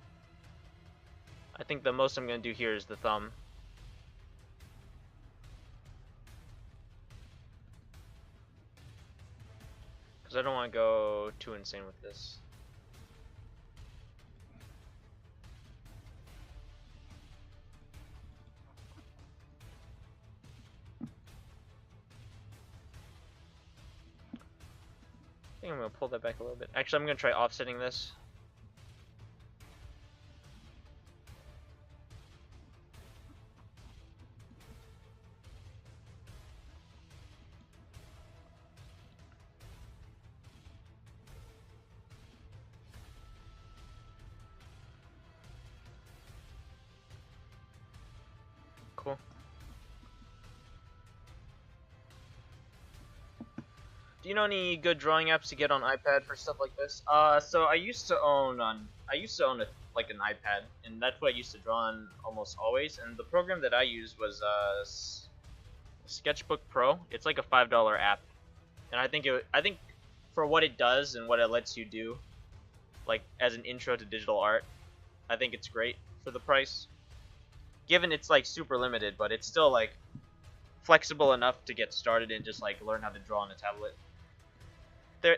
Speaker 1: I think the most I'm gonna do here is the thumb. Because I don't want to go too insane with this. I think I'm going to pull that back a little bit. Actually, I'm going to try offsetting this. Cool. Do you know any good drawing apps to get on iPad for stuff like this? So I used to own an iPad, and that's what I used to draw on almost always. And the program that I used was Sketchbook Pro. It's like a $5 app, and I think for what it does and what it lets you do, like as an intro to digital art, I think it's great for the price. Given it's like super limited, but it's still like flexible enough to get started and just like learn how to draw on a tablet.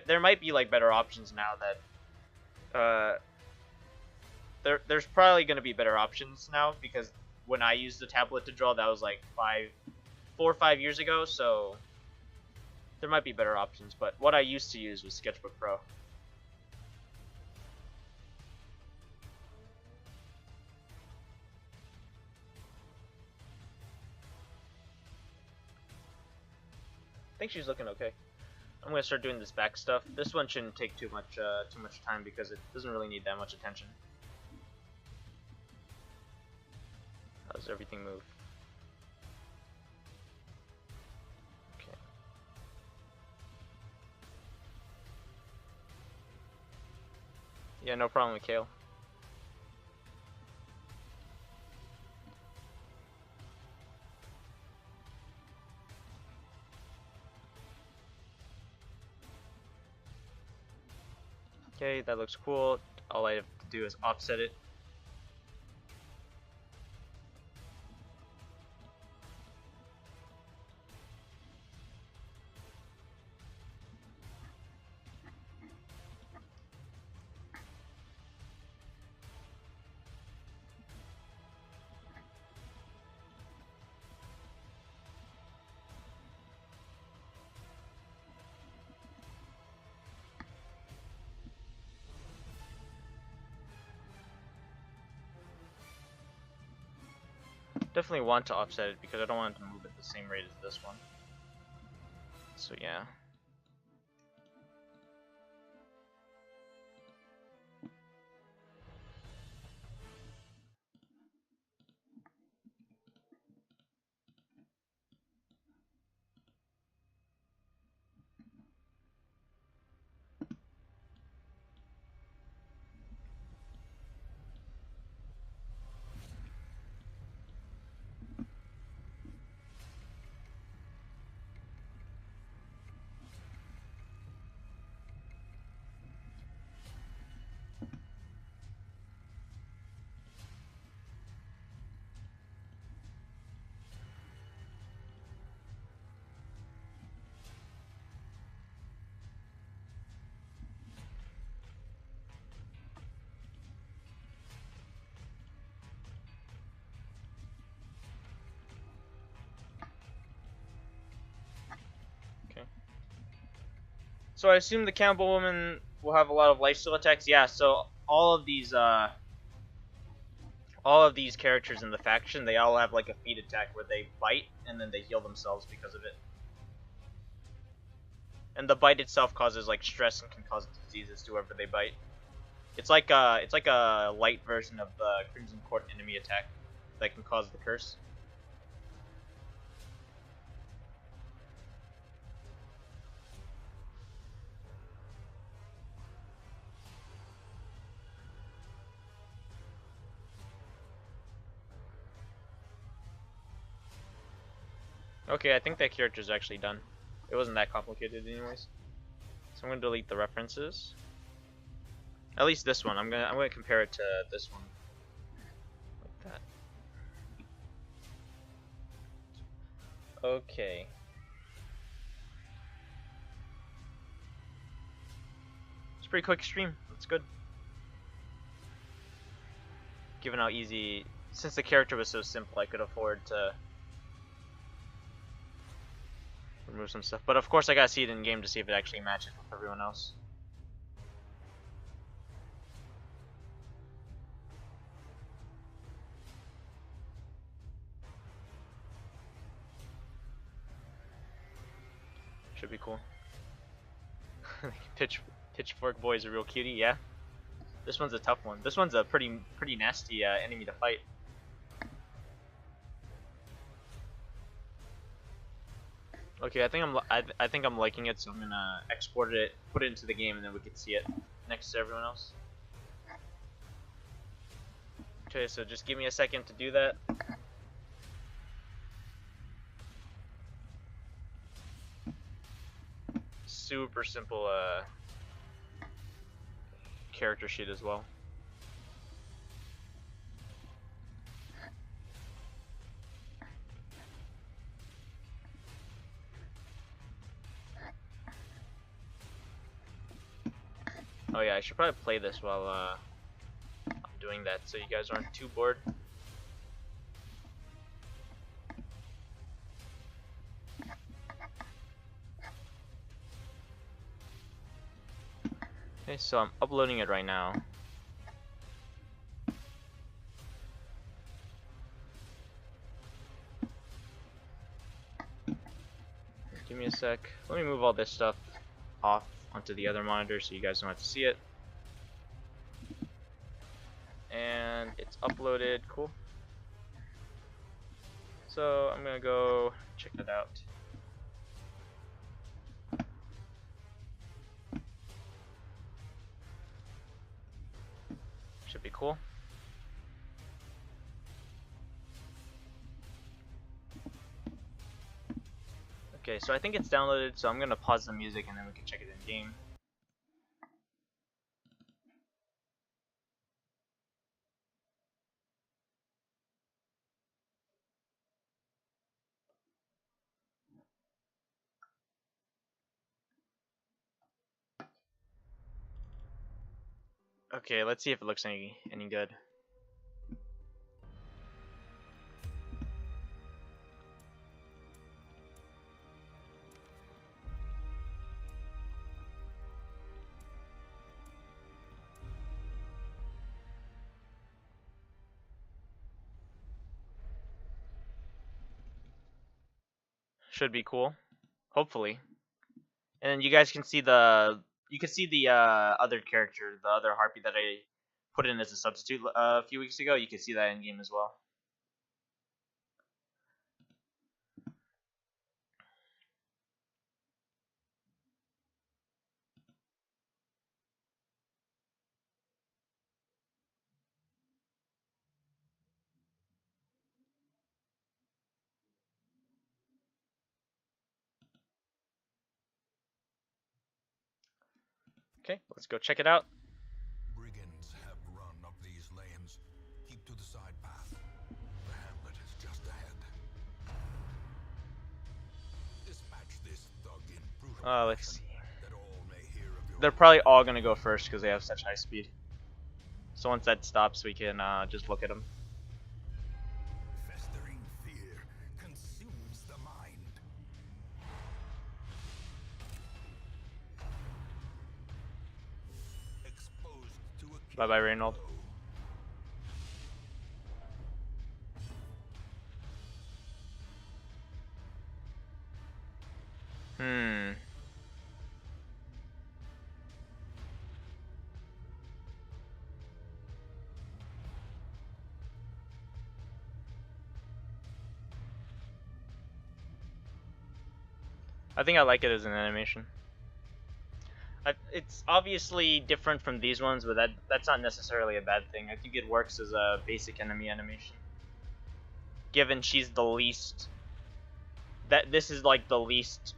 Speaker 1: There might be like better options now that there's probably going to be better options now, because when I used the tablet to draw, that was like 4 or 5 years ago, so there might be better options, but what I used to use was Sketchbook Pro. I think she's looking okay. I'm gonna start doing this back stuff. This one shouldn't take too much time because it doesn't really need that much attention. How does everything move? Okay. Yeah, no problem with Kale. Okay, that looks cool. All I have to do is offset it. Definitely want to offset it because I don't want it to move at the same rate as this one. So yeah. So I assume the Cannibal Woman will have a lot of lifesteal attacks. Yeah, so all of these characters in the faction, they all have like a feat attack where they bite and then they heal themselves because of it. And the bite itself causes like stress and can cause diseases to whoever they bite. It's like a light version of the Crimson Court enemy attack that can cause the curse. Okay, I think that character's actually done. It wasn't that complicated anyways. So I'm gonna delete the references. At least this one. I'm gonna compare it to this one. Like that. Okay. It's a pretty quick stream. That's good. Given how easy, since the character was so simple, I could afford to remove some stuff. But of course I gotta see it in game to see if it actually matches with everyone else. Should be cool. Pitchfork boy is a real cutie, yeah. This one's a tough one. This one's a pretty nasty enemy to fight. Okay, I think I'm liking it, so I'm gonna export it, put it into the game, and then we can see it next to everyone else. Okay, so just give me a second to do that. Super simple character sheet as well. Oh yeah, I should probably play this while I'm doing that so you guys aren't too bored. Okay, so I'm uploading it right now. Give me a sec. Let me move all this stuff off onto the other monitor so you guys don't have to see it. And it's uploaded. Cool. So I'm gonna go check that out. Should be cool. Okay, so I think it's downloaded, so I'm gonna pause the music and then we can check it in game. Okay, let's see if it looks any good. Should be cool, hopefully. And then you guys can see the other character, the other harpy that I put in as a substitute a few weeks ago. You can see that in game as well. Okay, let's go check it out.
Speaker 2: Brigands have run up these lanes. Keep to the side path. The hamlet is just ahead. Dispatch this thug in brutal
Speaker 1: Let's see.
Speaker 2: that all may hear of your
Speaker 1: They're probably all gonna go first because they have such high speed. So once that stops, we can just look at them.
Speaker 2: festering fear consumes the mind. Exposed to a
Speaker 1: Bye bye, Reynold. I think I like it as an animation. It's obviously different from these ones, but that's not necessarily a bad thing. I think it works as a basic enemy animation. Given she's the least, that this is like the least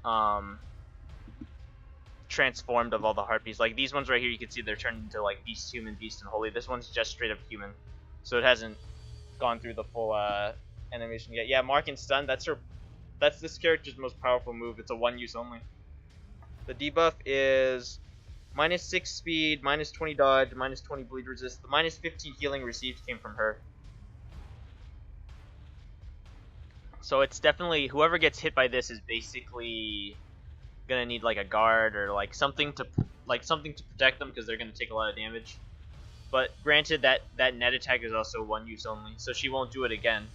Speaker 1: transformed of all the harpies. Like these ones right here, you can see they're turned into like beast, human, beast, and holy. This one's just straight up human, so it hasn't gone through the full animation yet. Yeah, mark and stun. That's this character's most powerful move. It's a one use only. The debuff is -6 speed, -20 dodge, -20 bleed resist. The -15 healing received came from her. So it's definitely, whoever gets hit by this is basically gonna need like a guard or like something to protect them, because they're gonna take a lot of damage. But granted, that net attack is also one use only, so she won't do it again.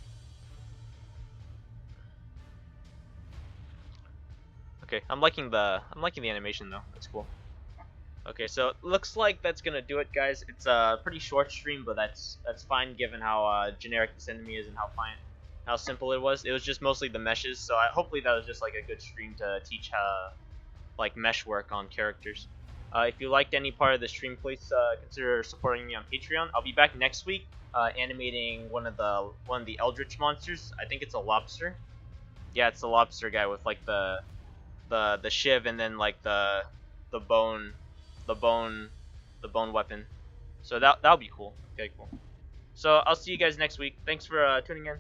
Speaker 1: Okay, I'm liking the animation though. That's cool. Okay, so it looks like that's gonna do it, guys. It's a pretty short stream, but that's fine given how generic this enemy is and how simple it was. It was just mostly the meshes, so hopefully that was just like a good stream to teach how like mesh work on characters. If you liked any part of the stream, please consider supporting me on Patreon. I'll be back next week animating one of the Eldritch monsters. I think it's a lobster. Yeah, it's the lobster guy with like the shiv and then like the bone weapon. So that'll be cool. Okay, cool. So I'll see you guys next week. Thanks for tuning in.